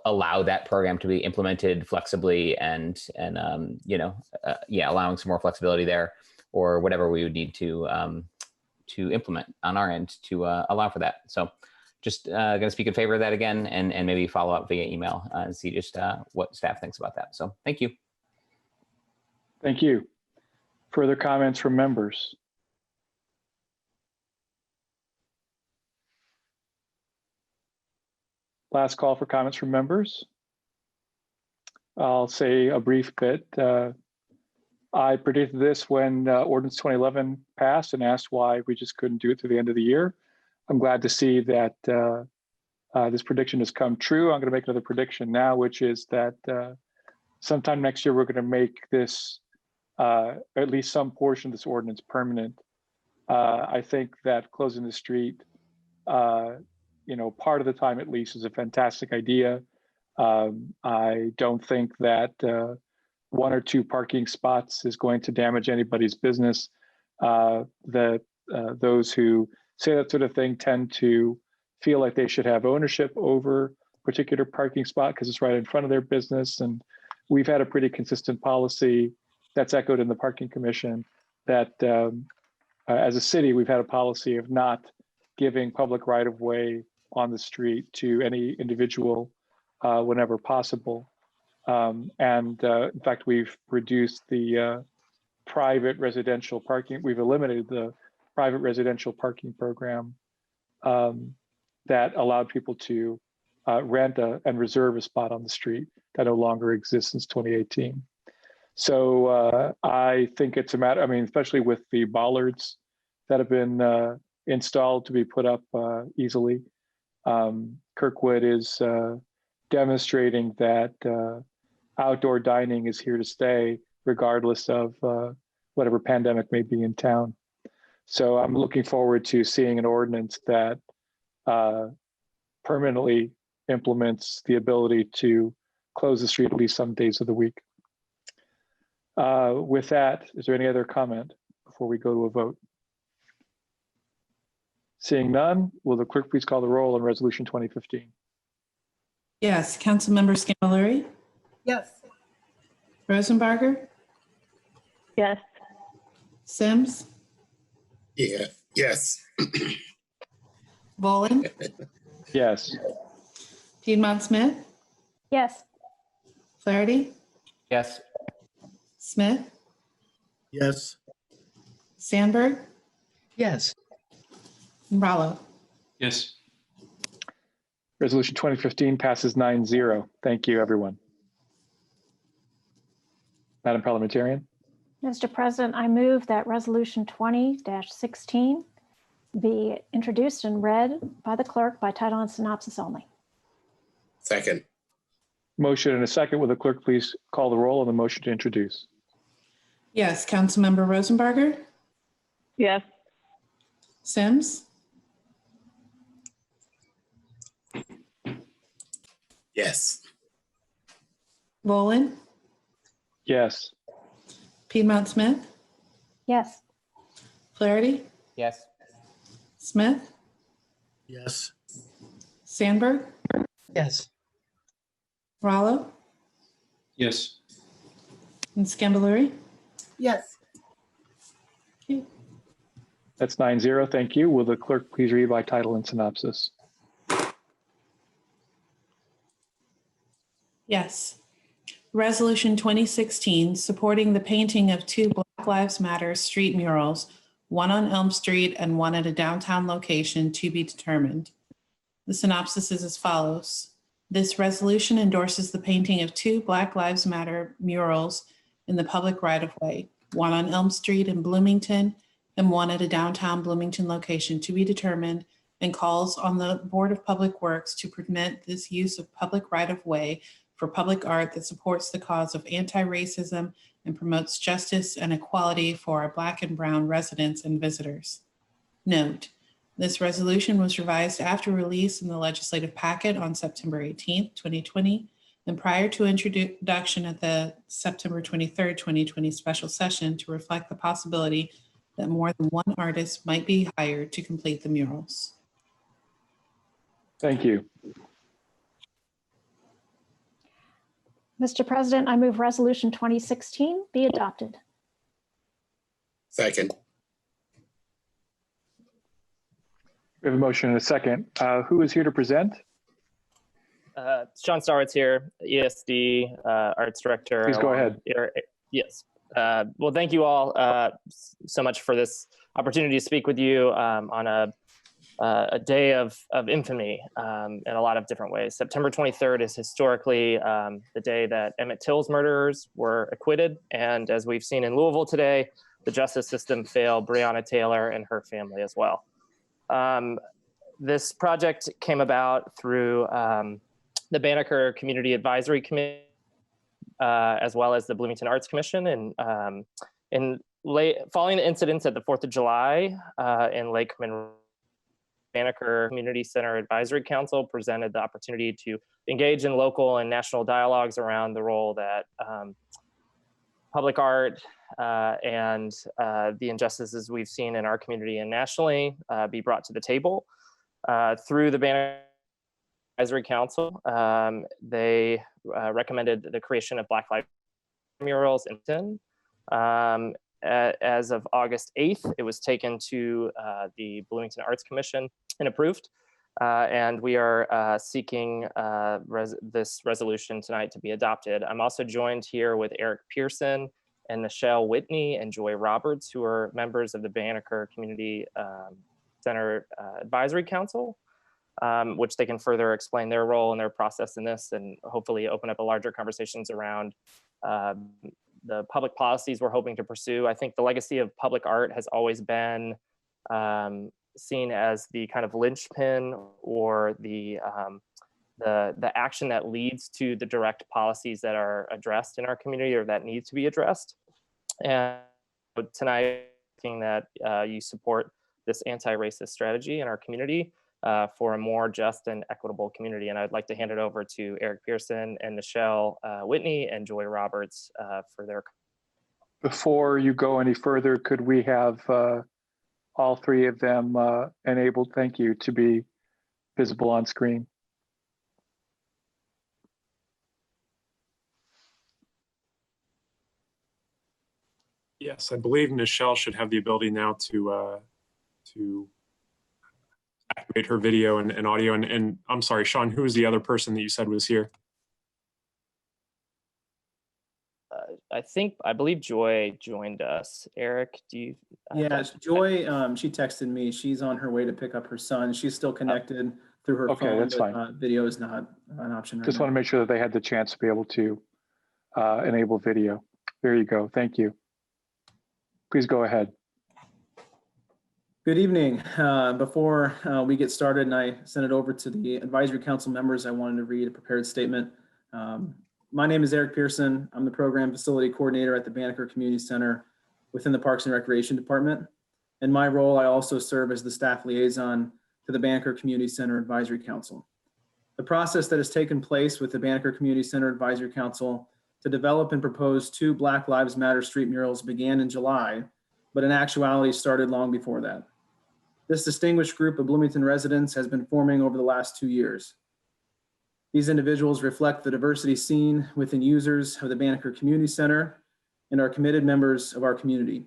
allow that program to be implemented flexibly and allowing some more flexibility there, or whatever we would need to implement on our end to allow for that. So just going to speak in favor of that again, and maybe follow up via email and see just what staff thinks about that. So thank you. Thank you. Further comments from members? Last call for comments from members. I'll say a brief bit. I predicted this when Ordinance 2011 passed and asked why we just couldn't do it through the end of the year. I'm glad to see that this prediction has come true. I'm going to make another prediction now, which is that sometime next year, we're going to make this at least some portion of this ordinance permanent. I think that closing the street, part of the time at least, is a fantastic idea. I don't think that one or two parking spots is going to damage anybody's business. Those who say that sort of thing tend to feel like they should have ownership over particular parking spot because it's right in front of their business. And we've had a pretty consistent policy that's echoed in the Parking Commission that as a city, we've had a policy of not giving public right of way on the street to any individual whenever possible. In fact, we've reduced the private residential parking. We've eliminated the private residential parking program that allowed people to rent and reserve a spot on the street that no longer exists since 2018. So I think it's a matter, I mean, especially with the bollards that have been installed to be put up easily. Kirkwood is demonstrating that outdoor dining is here to stay regardless of whatever pandemic may be in town. So I'm looking forward to seeing an ordinance that permanently implements the ability to close the street at least some days of the week. With that, is there any other comment before we go to a vote? Seeing none, will the clerk please call the roll on Resolution 2015? Yes, Councilmember Scamilleri, Yes. Rosenbarger, Yes. Sims, Yeah. Yes. Volin, Yes. Piedmont Smith, Yes. Flaherty, Yes. Smith, Yes. Sandberg, Yes. and Rallo. Yes. Resolution 2015 passes 9-0. Thank you, everyone. Madam Parliamentarian. Mr. President, I move that Resolution 20-16 be introduced and read by the clerk by title and synopsis only. Second. Motion and a second. Will the clerk please call the roll on the motion to introduce? Yes, Councilmember Rosenbarger, Yes. Sims, Yes. Volin, Yes. Piedmont Smith, Yes. Flaherty, Yes. Smith, Yes. Sandberg, Yes. Rallo, Yes. and Scamilleri. Yes. Okay. That's 9-0. Thank you. Will the clerk please read by title and synopsis? Yes. Resolution 2016 supporting the painting of 2 Black Lives Matter street murals, one on Elm Street and one at a downtown location to be determined. The synopsis is as follows. This resolution endorses the painting of 2 Black Lives Matter murals in the public right-of-way, one on Elm Street in Bloomington and one at a downtown Bloomington location to be determined, and calls on the Board of Public Works to permit this use of public right-of-way for public art that supports the cause of anti-racism and promotes justice and equality for our Black and Brown residents and visitors. Note, this resolution was revised after release in the legislative packet on September 18th, 2020, and prior to introduction at the September 23rd, 2020 special session to reflect the possibility that more than one artist might be hired to complete the murals. Thank you. Mr. President, I move Resolution 2016 be adopted. Second. We have a motion and a second. Who is here to present? Sean Starwitz here, ESD Arts Director. Please go ahead. Yes. Well, thank you all so much for this opportunity to speak with you on a day of infamy in a lot of different ways. September 23rd is historically the day that Emmett Till's murderers were acquitted. And as we've seen in Louisville today, the justice system failed Breonna Taylor and her family as well. This project came about through the Banneker Community Advisory Committee, as well as the Bloomington Arts Commission. And following the incidents at the 4th of July in Lake Monroe, Banneker Community Center Advisory Council presented the opportunity to engage in local and national dialogues around the role that public art and the injustices we've seen in our community and nationally be brought to the table. Through the Banneker Advisory Council. They recommended the creation of Black Lives murals in Bloomington. As of August 8th, it was taken to the Bloomington Arts Commission and approved. And we are seeking this resolution tonight to be adopted. I'm also joined here with Eric Pearson and Michelle Whitney and Joy Roberts, who are members of the Banneker Community Center Advisory Council, which they can further explain their role and their process in this and hopefully open up a larger conversations around the public policies we're hoping to pursue. I think the legacy of public art has always been seen as the kind of linchpin or the action that leads to the direct policies that are addressed in our community or that need to be addressed. And tonight, thinking that you support this anti-racist strategy in our community for a more just and equitable community. And I'd like to hand it over to Eric Pearson and Michelle Whitney and Joy Roberts for their. Before you go any further, could we have all three of them enabled, thank you, to be visible on screen? Yes, I believe Michelle should have the ability now to activate her video and audio. And I'm sorry, Sean, who was the other person that you said was here? I believe Joy joined us. Eric, do you? Yeah, Joy, she texted me. She's on her way to pick up her son. She's still connected through her phone. That's fine. Video is not an option right Just now. want to make sure that they had the chance to be able to enable video. There you go. Thank you. Please go ahead. Good evening. Before we get started and I send it over to the advisory council members, I wanted to read a prepared statement. My name is Eric Pearson. I'm the program facility coordinator at the Banneker Community Center within the Parks and Recreation Department. In my role, I also serve as the staff liaison to the Banneker Community Center Advisory Council. The process that has taken place with the Banneker Community Center Advisory Council to develop and propose 2 Black Lives Matter street murals began in July, but in actuality started long before that. This distinguished group of Bloomington residents has been forming over the last 2 years. These individuals reflect the diversity seen within users of the Banneker Community Center and are committed members of our community.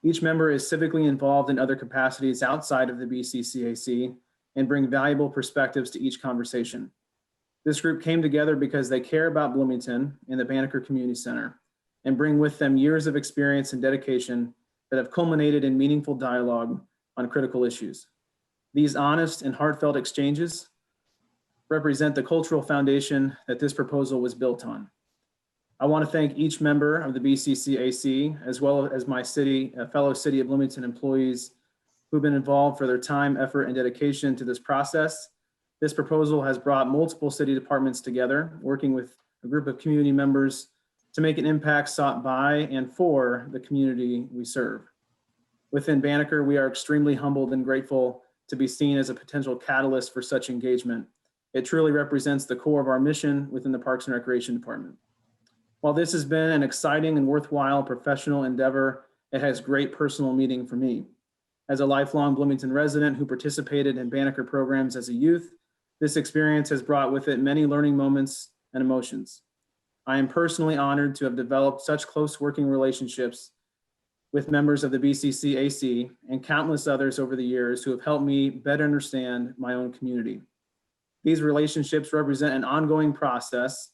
Each member is civically involved in other capacities outside of the BCCAC and bring valuable perspectives to each conversation. This group came together because they care about Bloomington and the Banneker Community Center and bring with them years of experience and dedication that have culminated in meaningful dialogue on critical issues. These honest and heartfelt exchanges represent the cultural foundation that this proposal was built on. I want to thank each member of the BCCAC, as well as my fellow City of Bloomington employees who've been involved for their time, effort, and dedication to this process. This proposal has brought multiple city departments together, working with a group of community members to make an impact sought by and for the community we serve. Within Banneker, we are extremely humbled and grateful to be seen as a potential catalyst for such engagement. It truly represents the core of our mission within the Parks and Recreation Department. While this has been an exciting and worthwhile professional endeavor, it has great personal meaning for me. As a lifelong Bloomington resident who participated in Banneker programs as a youth, this experience has brought with it many learning moments and emotions. I am personally honored to have developed such close working relationships with members of the BCCAC and countless others over the years who have helped me better understand my own community. These relationships represent an ongoing process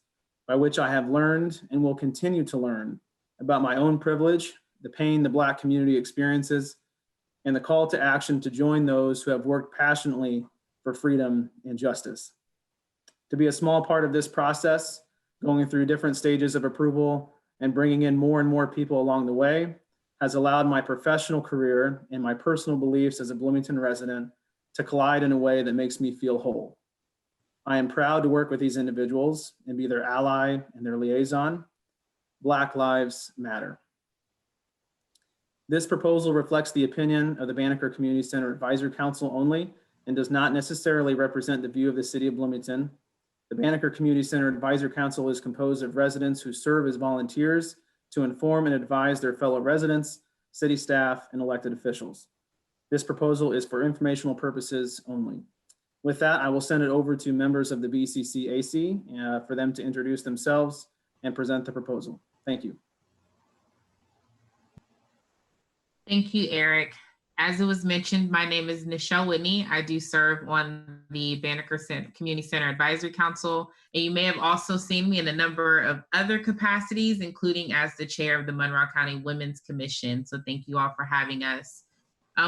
by which I have learned and will continue to learn about my own privilege, the pain the Black community experiences, and the call to action to join those who have worked passionately for freedom and justice. To be a small part of this process, going through different stages of approval and bringing in more and more people along the way, has allowed my professional career and my personal beliefs as a Bloomington resident to collide in a way that makes me feel whole. I am proud to work with these individuals and be their ally and their liaison. Black Lives Matter. This proposal reflects the opinion of the Banneker Community Center Advisory Council only and does not necessarily represent the view of the City of Bloomington. The Banneker Community Center Advisory Council is composed of residents who serve as volunteers to inform and advise their fellow residents, city staff, and elected officials. This proposal is for informational purposes only. With that, I will send it over to members of the BCCAC for them to introduce themselves and present the proposal. Thank you. Thank you, Eric. As it was mentioned, my name is Nichelle Whitney. I do serve on the Banneker Community Center Advisory Council, and you may have also seen me in a number of other capacities, including as the chair of the Monroe County Women's Commission. So thank you all for having us.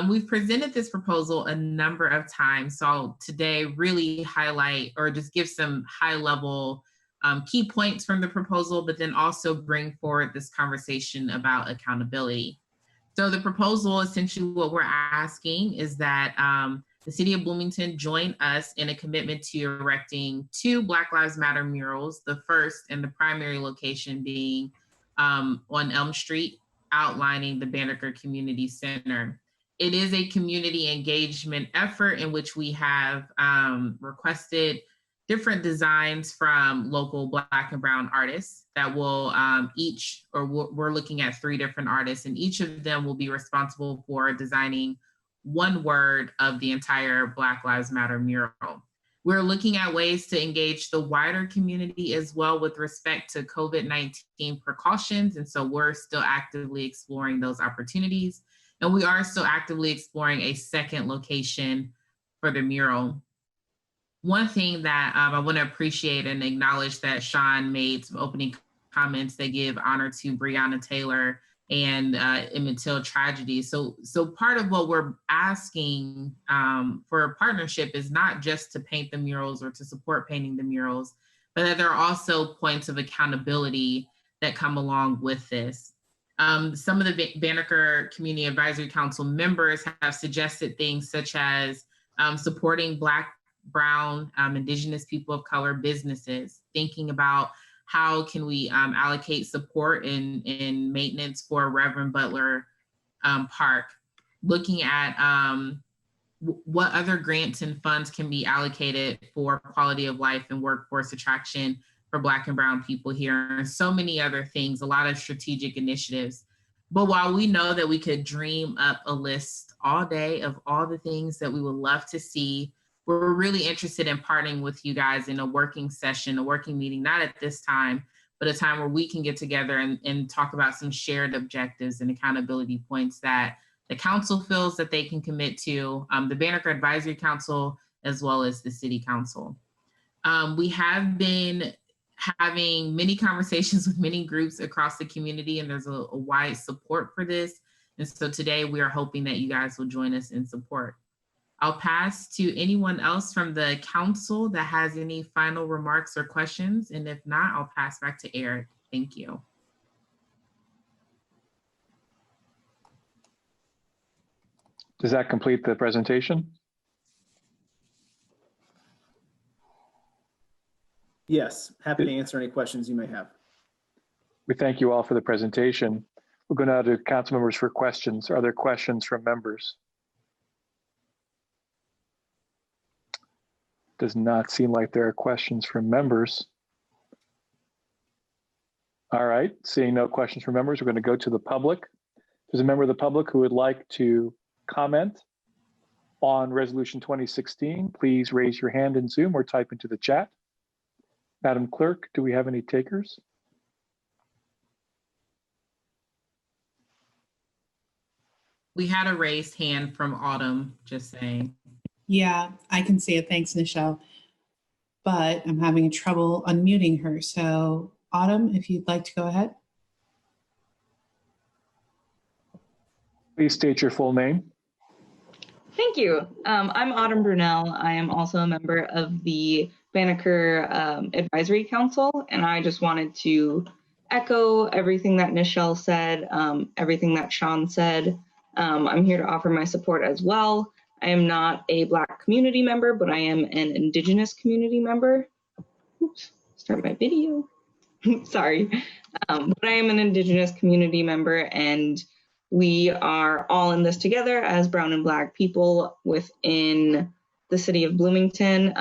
We've presented this proposal a number of times, so I'll today really highlight or just give some high-level key points from the proposal, but then also bring forward this conversation about accountability. So the proposal, essentially what we're asking is that the city of Bloomington join us in a commitment to erecting 2 Black Lives Matter murals, the first and the primary location being on Elm Street, outlining the Banneker Community Center. It is a community engagement effort in which we have requested different designs from local Black and Brown artists that will we're looking at 3 different artists, and each of them will be responsible for designing 1 word of the entire Black Lives Matter mural. We're looking at ways to engage the wider community as well with respect to COVID-19 precautions, and so we're still actively exploring those opportunities. And we are still actively exploring a second location for the mural. One thing that I want to appreciate and acknowledge that Sean made some opening comments that give honor to Breonna Taylor and Emmett Till tragedy. So part of what we're asking for a partnership is not just to paint the murals or to support painting the murals, but that there are also points of accountability that come along with this. Some of the Banneker Community Advisory Council members have suggested things such as supporting Black, Brown, Indigenous people of color businesses, thinking about how can we allocate support and maintenance for Reverend Butler Park, looking at what other grants and funds can be allocated for quality of life and workforce attraction for Black and Brown people here, and so many other things, a lot of strategic initiatives. But while we know that we could dream up a list all day of all the things that we would love to see, we're really interested in partnering with you guys in a working session, a working meeting, not at this time, but a time where we can get together and talk about some shared objectives and accountability points that the council feels that they can commit to, the Banneker Advisory Council, as well as the City Council. We have been having many conversations with many groups across the community, and there's a wide support for this. And so today we are hoping that you guys will join us in support. I'll pass to anyone else from the council that has any final remarks or questions. And if not, I'll pass back to Eric. Thank you. Does that complete the presentation? Yes, happy to answer any questions you may have. We thank you all for the presentation. We'll go now to council members for questions. Are there questions from members? Does not seem like there are questions from members. All right, seeing no questions from members, we're going to go to the public. If there's a member of the public who would like to comment on Resolution 2016, please raise your hand in Zoom or type into the chat. Madam Clerk, do we have any takers? We had a raised hand from Autumn, just saying. Yeah, I can see it. Thanks, Nichelle. But I'm having trouble unmuting her. So Autumn, if you'd like to go ahead. Please state your full name. Thank you. I'm Autumn Brunel. I am also a member of the Banneker Advisory Council, and I just wanted to echo everything that Nichelle said, everything that Sean said. I'm here to offer my support as well. I am not a Black community member, but I am an Indigenous community member. Oops, start my video. Sorry. But I am an Indigenous community member, and we are all in this together as Brown and Black people within the city of Bloomington.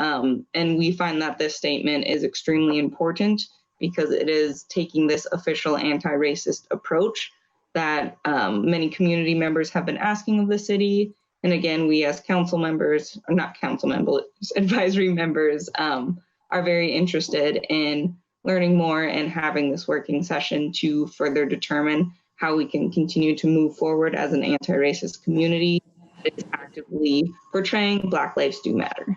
And we find that this statement is extremely important because it is taking this official anti-racist approach that many community members have been asking of the city And again, we as council members, or not council members, advisory members, are very interested in learning more and having this working session to further determine how we can continue to move forward as an anti-racist community that is actively portraying Black Lives Do Matter.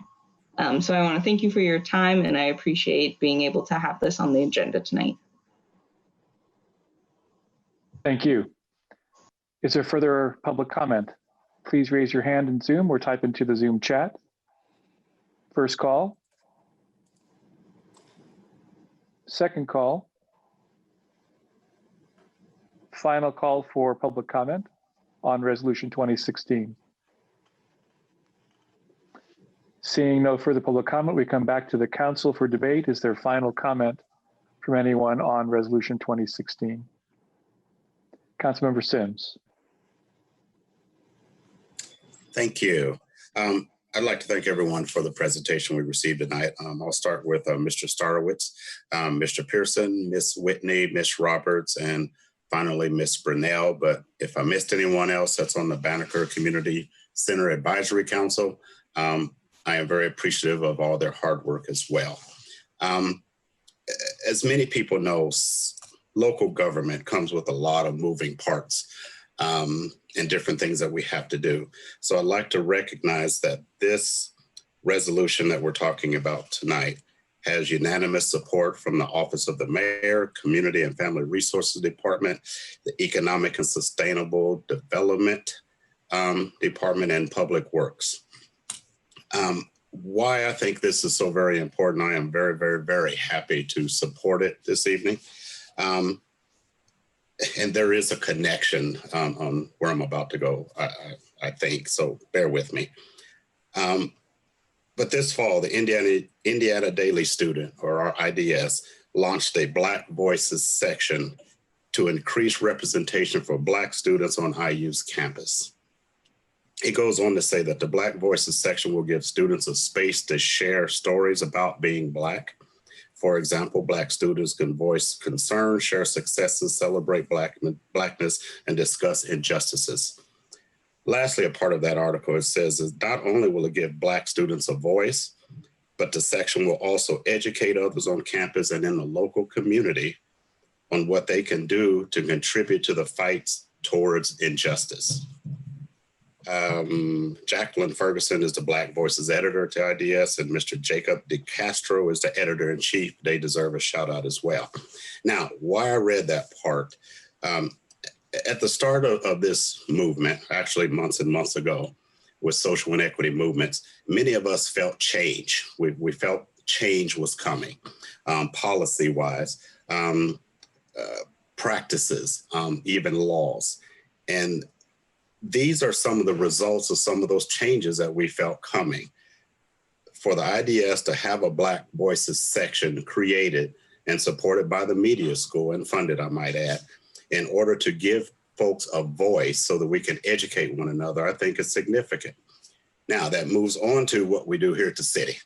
So I want to thank you for your time, and I appreciate being able to have this on the agenda tonight. Thank you. Is there further public comment? Please raise your hand in Zoom or type into the Zoom chat. First call. Second call. Final call for public comment on Resolution 2016. Seeing no further public comment, we come back to the council for debate. Is there final comment from anyone on Resolution 2016? Councilmember Sims. Thank you. I'd like to thank everyone for the presentation we received tonight. I'll start with Mr. Starowitz, Mr. Pearson, Ms. Whitney, Ms. Roberts, and finally Ms. Brunel. But if I missed anyone else that's on the Banneker Community Center Advisory Council, I am very appreciative of all their hard work as well. As many people know, local government comes with a lot of moving parts and different things that we have to do. So I'd like to recognize that this resolution that we're talking about tonight has unanimous support from the Office of the Mayor, Community and Family Resources Department, the Economic and Sustainable Development Department, and Public Works. Why I think this is so very important, I am very, very, very happy to support it this evening. And there is a connection on where I'm about to go, I think, so bear with me. But this fall, the Indiana Daily Student, or our IDS, launched a Black Voices section to increase representation for Black students on IU's campus. It goes on to say that the Black Voices section will give students a space to share stories about being Black. For example, Black students can voice concerns, share successes, celebrate Blackness, and discuss injustices. Lastly, a part of that article, it says is not only will it give Black students a voice, but the section will also educate others on campus and in the local community on what they can do to contribute to the fights towards injustice. Jacqueline Ferguson is the Black Voices editor to IDS, and Mr. Jacob DeCastro is the editor-in-chief. They deserve a shout out as well. Now, why I read that part, at the start of this movement, actually months and months ago, with social inequity movements, many of us felt change. We felt change was coming, policy-wise, practices, even laws. And these are some of the results of some of those changes that we felt coming. For the IDS to have a Black Voices section created and supported by the media school and funded, I might add, in order to give folks a voice so that we can educate one another, I think is significant. Now that moves on to what we do here at the city.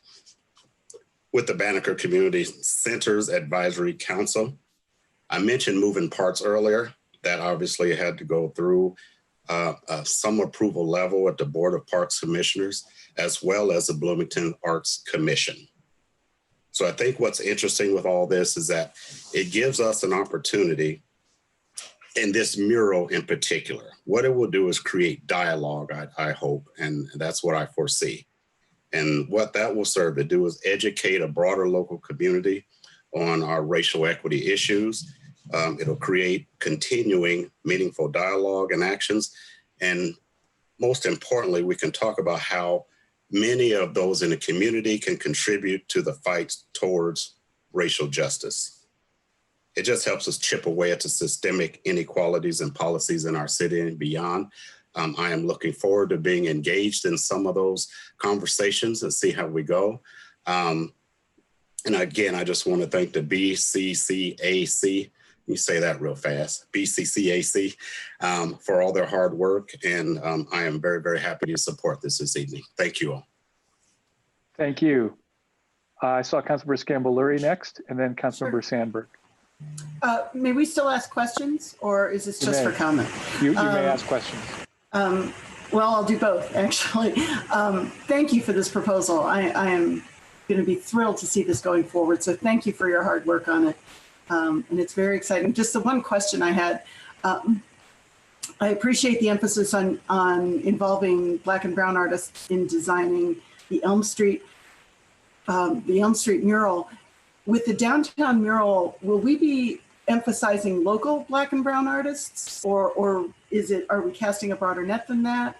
With the Banneker Community Centers Advisory Council, I mentioned moving parts earlier. That obviously had to go through some approval level at the Board of Parks Commissioners, as well as the Bloomington Arts Commission. So I think what's interesting with all this is that it gives us an opportunity in this mural in particular. What it will do is create dialogue, I hope, and that's what I foresee. And what that will serve to do is educate a broader local community on our racial equity issues. It'll create continuing meaningful dialogue and actions. And most importantly, we can talk about how many of those in the community can contribute to the fight towards racial justice. It just helps us chip away at the systemic inequalities and policies in our city and beyond. I am looking forward to being engaged in some of those conversations and see how we go. And again, I just want to thank the BCCAC. You say that real fast, BCCAC, for all their hard work. And I am very, very happy to support this evening. Thank you all. Thank you. I saw Councilmember Scambolery next, and then Councilmember Sandberg. May we still ask questions, or is this just for comment? You may ask questions. Well, I'll do both, actually. Thank you for this proposal. I am going to be thrilled to see this going forward. So thank you for your hard work on it. And it's very exciting. Just the one question I had, I appreciate the emphasis on involving Black and brown artists in designing the Elm Street mural. With the downtown mural, will we be emphasizing local Black and brown artists, or are we casting a broader net than that?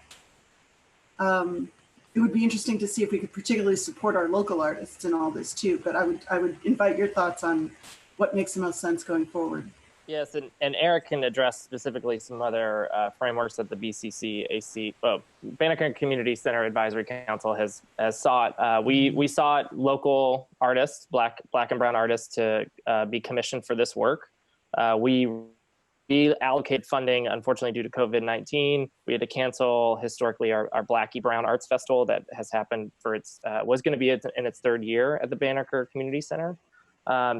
It would be interesting to see if we could particularly support our local artists in all this too, but I would invite your thoughts on what makes the most sense going forward. Yes, and Eric can address specifically some other frameworks that the Banneker Community Center Advisory Council has sought. We sought local artists, Black and brown artists, to be commissioned for this work. We allocated funding, unfortunately, due to COVID-19. We had to cancel historically our Blackie Brown Arts Festival that has happened for was going to be in its third year at the Banneker Community Center.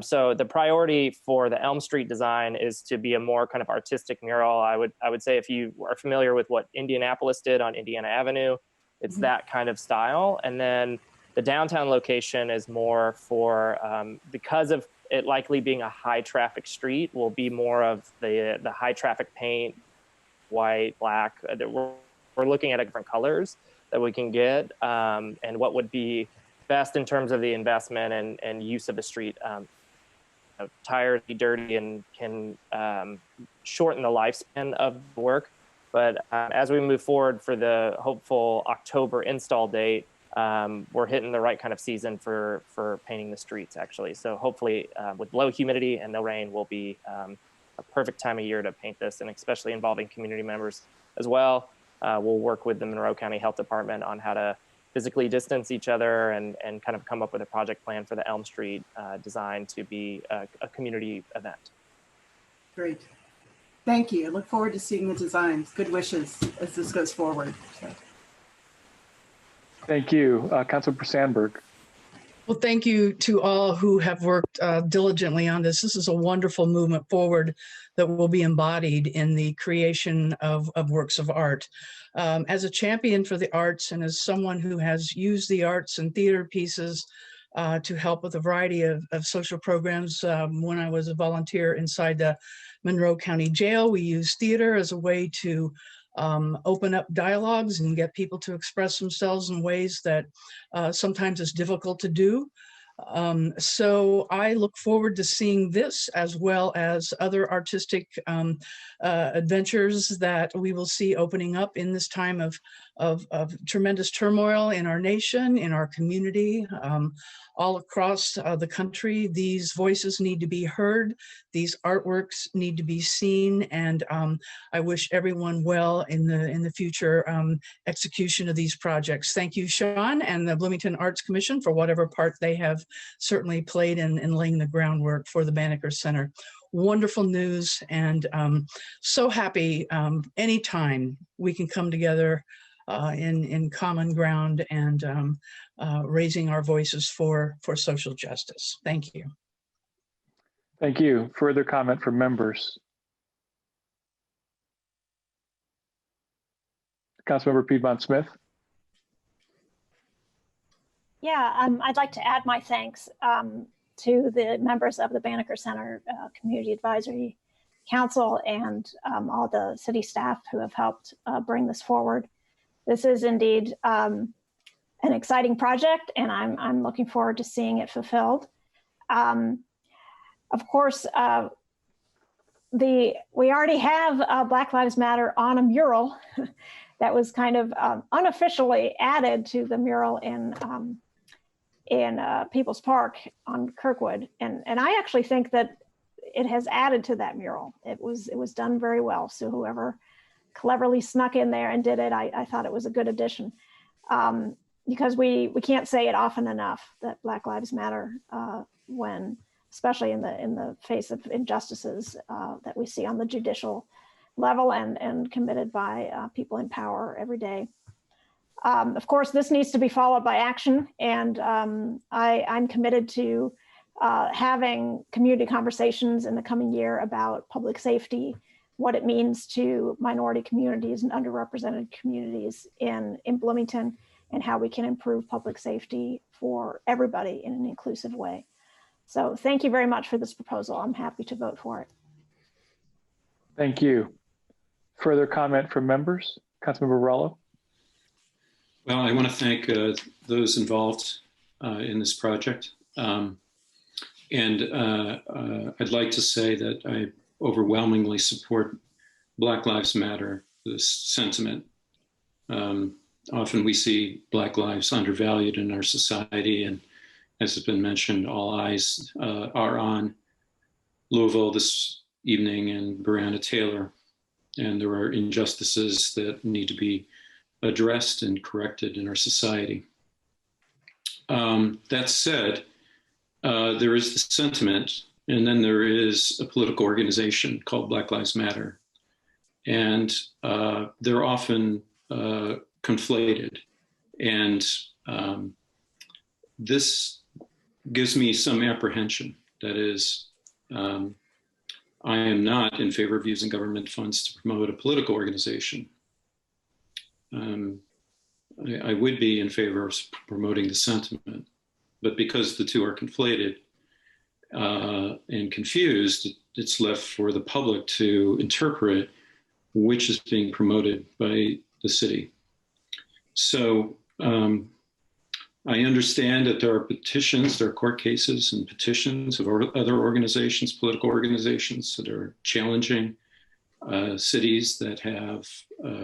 So the priority for the Elm Street design is to be a more kind of artistic mural. I would say, if you are familiar with what Indianapolis did on Indiana Avenue, it's that kind of style. And then the downtown location is more for, because of it likely being a high traffic street, will be more of the high traffic paint, white, black. We're looking at different colors that we can get, and what would be best in terms of the investment and use of the street. Tires be dirty and can shorten the lifespan of the work. But as we move forward for the hopeful October install date, we're hitting the right kind of season for painting the streets, actually. So hopefully with low humidity and no rain will be a perfect time of year to paint this, and especially involving community members as well. We'll work with the Monroe County Health Department on how to physically distance each other and kind of come up with a project plan for the Elm Street design to be a community event. Great. Thank you. I look forward to seeing the designs. Good wishes as this goes forward. So. Thank you. Councilmember Sandberg. Well, thank you to all who have worked diligently on this. This is a wonderful movement forward that will be embodied in the creation of works of art. As a champion for the arts and as someone who has used the arts and theater pieces to help with a variety of social programs, when I was a volunteer inside the Monroe County Jail, we used theater as a way to open up dialogues and get people to express themselves in ways that sometimes is difficult to do. So I look forward to seeing this as well as other artistic adventures that we will see opening up in this time of tremendous turmoil in our nation, in our community, all across the country. These voices need to be heard. These artworks need to be seen, and I wish everyone well in the future execution of these projects. Thank you, Sean, and the Bloomington Arts Commission for whatever part they have certainly played in laying the groundwork for the Banneker Center. Wonderful news, and so happy anytime we can come together in common ground and raising our voices for social justice. Thank you. Thank you. Further comment from members? Councilmember Piedmont Smith. Yeah, I'd like to add my thanks to the members of the Banneker Center Community Advisory Council and all the city staff who have helped bring this forward. This is indeed an exciting project, and I'm looking forward to seeing it fulfilled. Of course, we already have Black Lives Matter on a mural that was kind of unofficially added to the mural in People's Park on Kirkwood, and I actually think that it has added to that mural. It was done very well. So whoever cleverly snuck in there and did it, I thought it was a good addition, because we can't say it often enough that Black Lives Matter when, especially in the face of injustices that we see on the judicial level and committed by people in power every day. Of course, this needs to be followed by action, and I'm committed to having community conversations in the coming year about public safety what it means to minority communities and underrepresented communities in Bloomington, and how we can improve public safety for everybody in an inclusive way. So thank you very much for this proposal. I'm happy to vote for it. Thank you. Further comment from members? Councilmember Rallo. Well, I want to thank those involved in this project. And I'd like to say that I overwhelmingly support Black Lives Matter, this sentiment. Often we see Black lives undervalued in our society, and as has been mentioned, all eyes are on Louisville this evening and Breonna Taylor, and there are injustices that need to be addressed and corrected in our society. That said, there is the sentiment, and then there is a political organization called Black Lives Matter, and they're often conflated. And this gives me some apprehension. That is, I am not in favor of using government funds to promote a political organization. I would be in favor of promoting the sentiment, but because the two are conflated and confused, it's left for the public to interpret which is being promoted by the city. So I understand that there are petitions, there are court cases and petitions of other organizations, political organizations that are challenging cities that have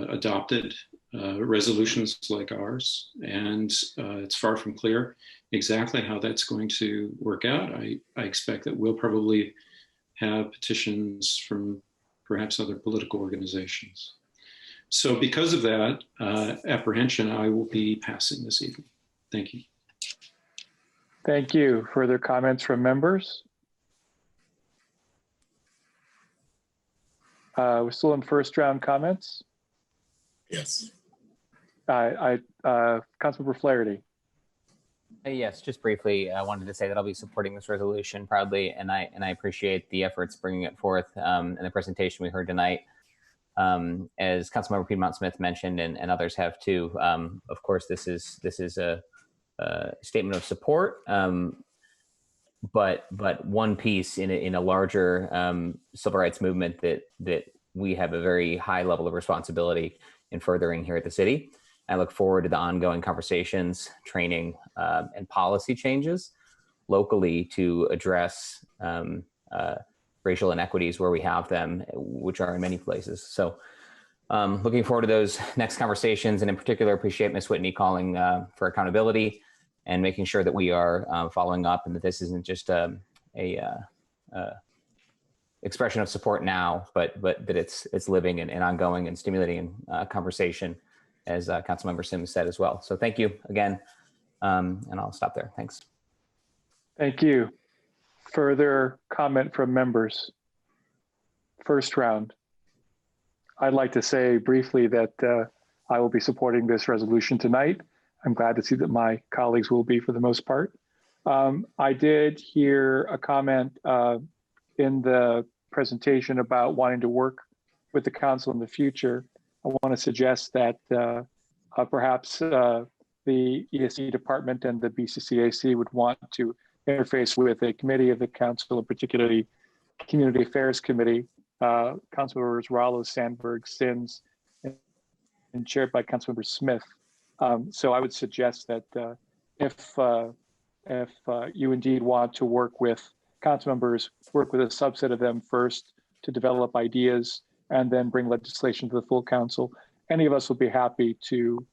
adopted resolutions like ours. And it's far from clear exactly how that's going to work out. I expect that we'll probably have petitions from perhaps other political organizations. So because of that apprehension, I will be passing this evening. Thank you. Thank you. Further comments from members? We're still in first round comments. Yes. Councilmember Flaherty. Yes, just briefly, I wanted to say that I'll be supporting this resolution proudly, and I appreciate the efforts bringing it forth in the presentation we heard tonight. As Councilmember Piedmont Smith mentioned, and others have too, of course, this is a statement of support, but one piece in a larger civil rights movement that we have a very high level of responsibility in furthering here at the city. I look forward to the ongoing conversations, training, and policy changes locally to address racial inequities where we have them, which are in many places. So looking forward to those next conversations, and in particular, appreciate Ms. Whitney calling for accountability and making sure that we are following up, and that this isn't just a expression of support now, but that it's living and ongoing and stimulating conversation, as Councilmember Sims said as well. So thank you again, and I'll stop there. Thanks. Thank you. Further comment from members? First round. I'd like to say briefly that I will be supporting this resolution tonight. I'm glad to see that my colleagues will be for the most part. I did hear a comment in the presentation about wanting to work with the council in the future. I want to suggest that perhaps the ESC department and the BCCAC would want to interface with a committee of the council, particularly Community Affairs Committee, Councilmembers Rallo, Sandberg, Sims, and chaired by Councilmember Smith. So I would suggest that if you indeed want to work with council members, work with a subset of them first to develop ideas and then bring legislation to the full council. Any of us will be happy to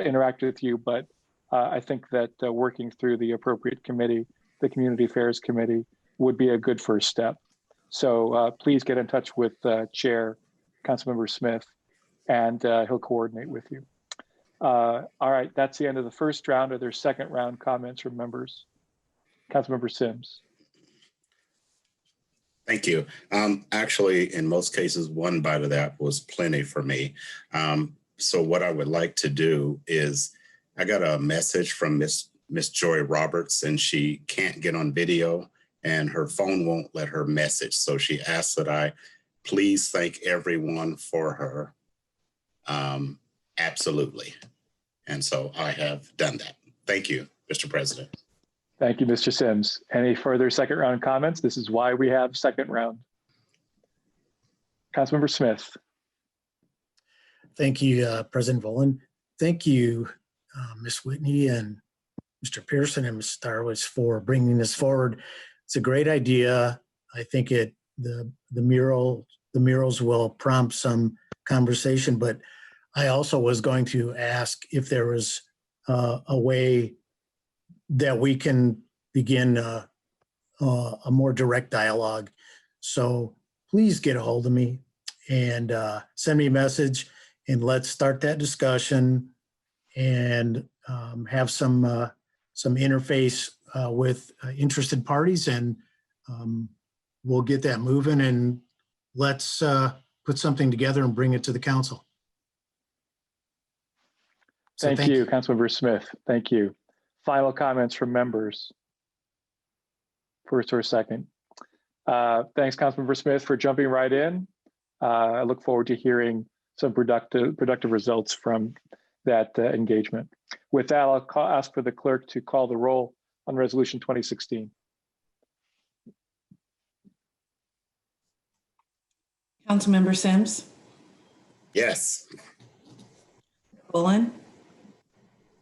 interact with you, but I think that working through the appropriate committee, the Community Affairs Committee, would be a good first step. So please get in touch with Chair Councilmember Smith, and he'll coordinate with you. All right, that's the end of the first round. Are there second round comments from members? Councilmember Sims. Thank you. Actually, in most cases, one bite of that was plenty for me. So what I would like to do is, I got a message from Miss Joy Roberts, and she can't get on video and her phone won't let her message. So she asked that I please thank everyone for her. Absolutely. And so I have done that. Thank you, Mr. President. Thank you, Mr. Sims. Any further second round comments? This is why we have second round. Councilmember Smith. Thank you, President Volin. Thank you, Ms. Whitney and Mr. Pearson and Ms. Starwitz for bringing this forward. It's a great idea. I think the murals will prompt some conversation, but I also was going to ask if there was a way that we can begin a more direct dialogue. So please get a hold of me and send me a message, and let's start that discussion and have some interface with interested parties, and we'll get that moving, and let's put something together and bring it to the council. So Thank you, Councilmember Smith. Thank you. Final comments from members. First or second. Thanks, Councilmember Smith, for jumping right in. I look forward to hearing some productive results from that engagement. With that, I'll ask for the clerk to call the roll on Resolution 2016. Councilmember Sims, Yes. Bolin,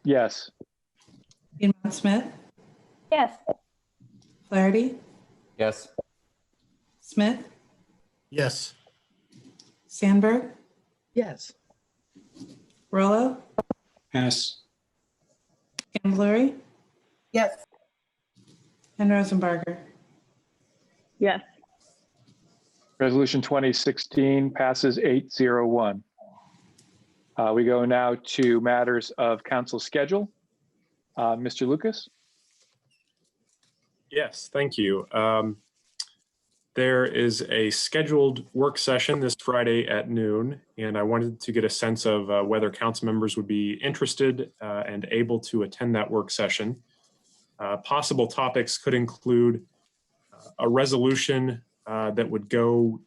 Yes. Piedmont Smith, Yes. Flaherty, Yes. Smith, Yes. Sandberg, Yes. Rollo, Pass. Camilleri, Yes. and Rosenbarger. Yes. Resolution 2016 passes 801. We go now to matters of council schedule. Mr. Lucas? Yes, thank you. There is a scheduled work session this Friday at noon, and I wanted to get a sense of whether council members would be interested and able to attend that work session. Possible topics could include a resolution that would go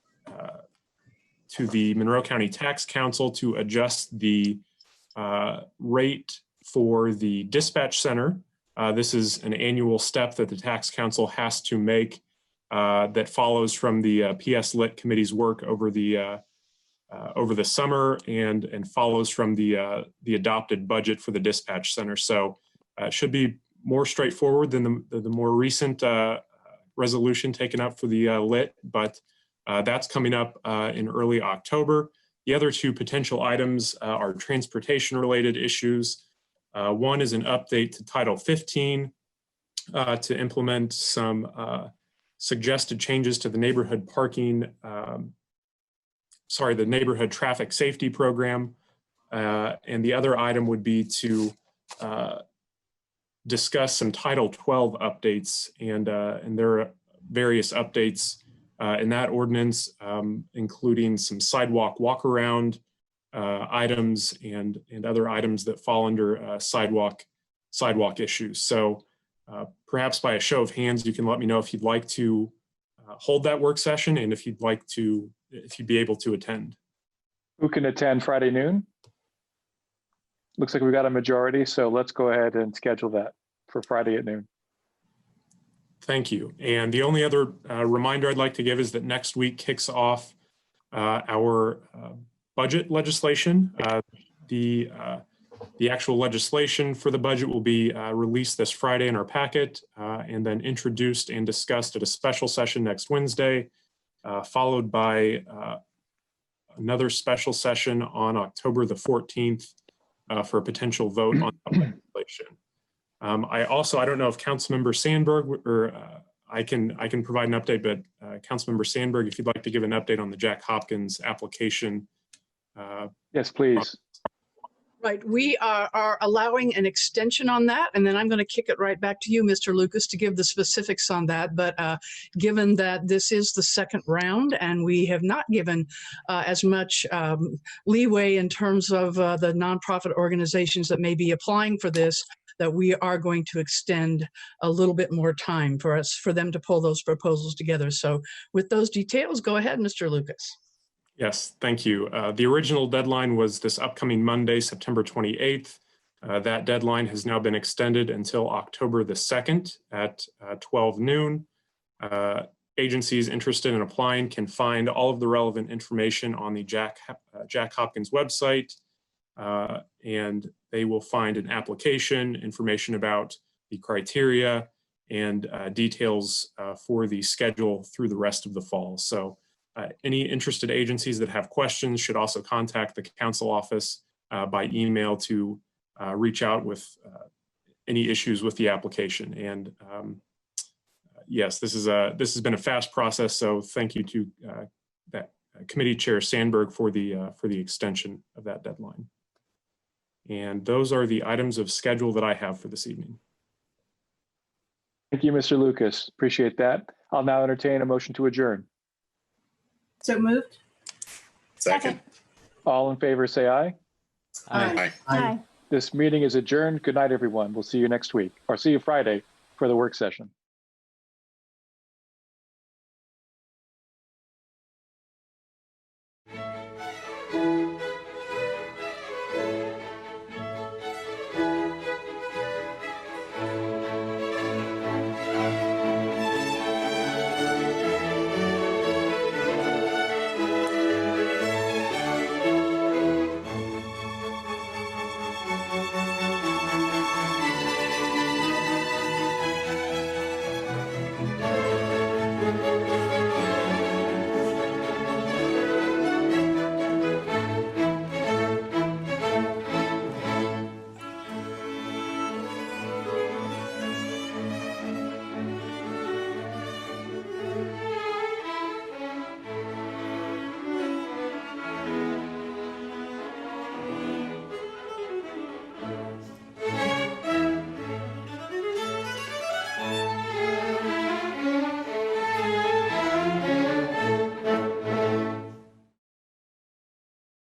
to the Monroe County Tax Council to adjust the rate for the dispatch center. This is an annual step that the Tax Council has to make that follows from the PS Lit Committee's work over the summer and follows from the adopted budget for the dispatch center. So it should be more straightforward than the more recent resolution taken up for the Lit, but that's coming up in early October. The other two potential items are transportation related issues. One is an update to Title 15 to implement some suggested changes to the neighborhood the neighborhood traffic safety program. And the other item would be to discuss some Title 12 updates, and there are various updates in that ordinance, including some sidewalk walk-around items and other items that fall under sidewalk issues. So perhaps by a show of hands, you can let me know if you'd like to hold that work session and if you'd be able to attend. Who can attend Friday noon? Looks like we've got a majority, so let's go ahead and schedule that for Friday at noon. Thank you. And the only other reminder I'd like to give is that next week kicks off our budget legislation. The actual legislation for the budget will be released this Friday in our packet and then introduced and discussed at a special session next Wednesday, followed by another special session on October the 14th for a potential vote on the legislation. I don't know if Councilmember Sandberg or I can provide an update, but Councilmember Sandberg, if you'd like to give an update on the Jack Hopkins application. Yes, please. Right, we are allowing an extension on that, and then I'm going to kick it right back to you, Mr. Lucas, to give the specifics on that. But given that this is the second round and we have not given as much leeway in terms of the nonprofit organizations that may be applying for this, that we are going to extend a little bit more time for them to pull those proposals together. So with those details, go ahead, Mr. Lucas. Yes, thank you. The original deadline was this upcoming Monday, September 28th. That deadline has now been extended until October the 2nd at 12 noon. Agencies interested in applying can find all of the relevant information on the Jack Hopkins website, and they will find an application, information about the criteria, and details for the schedule through the rest of the fall. So any interested agencies that have questions should also contact the council office by email to reach out with any issues with the application. And yes, this has been a fast process. So thank you to that committee chair Sandberg for the extension of that deadline. And those are the items of schedule that I have for this evening. Thank you, Mr. Lucas. Appreciate that. I'll now entertain a motion to adjourn. So moved. Second. All in favor, say aye. Aye. This meeting is adjourned. Good night, everyone. We'll see you next week, or see you Friday for the work session.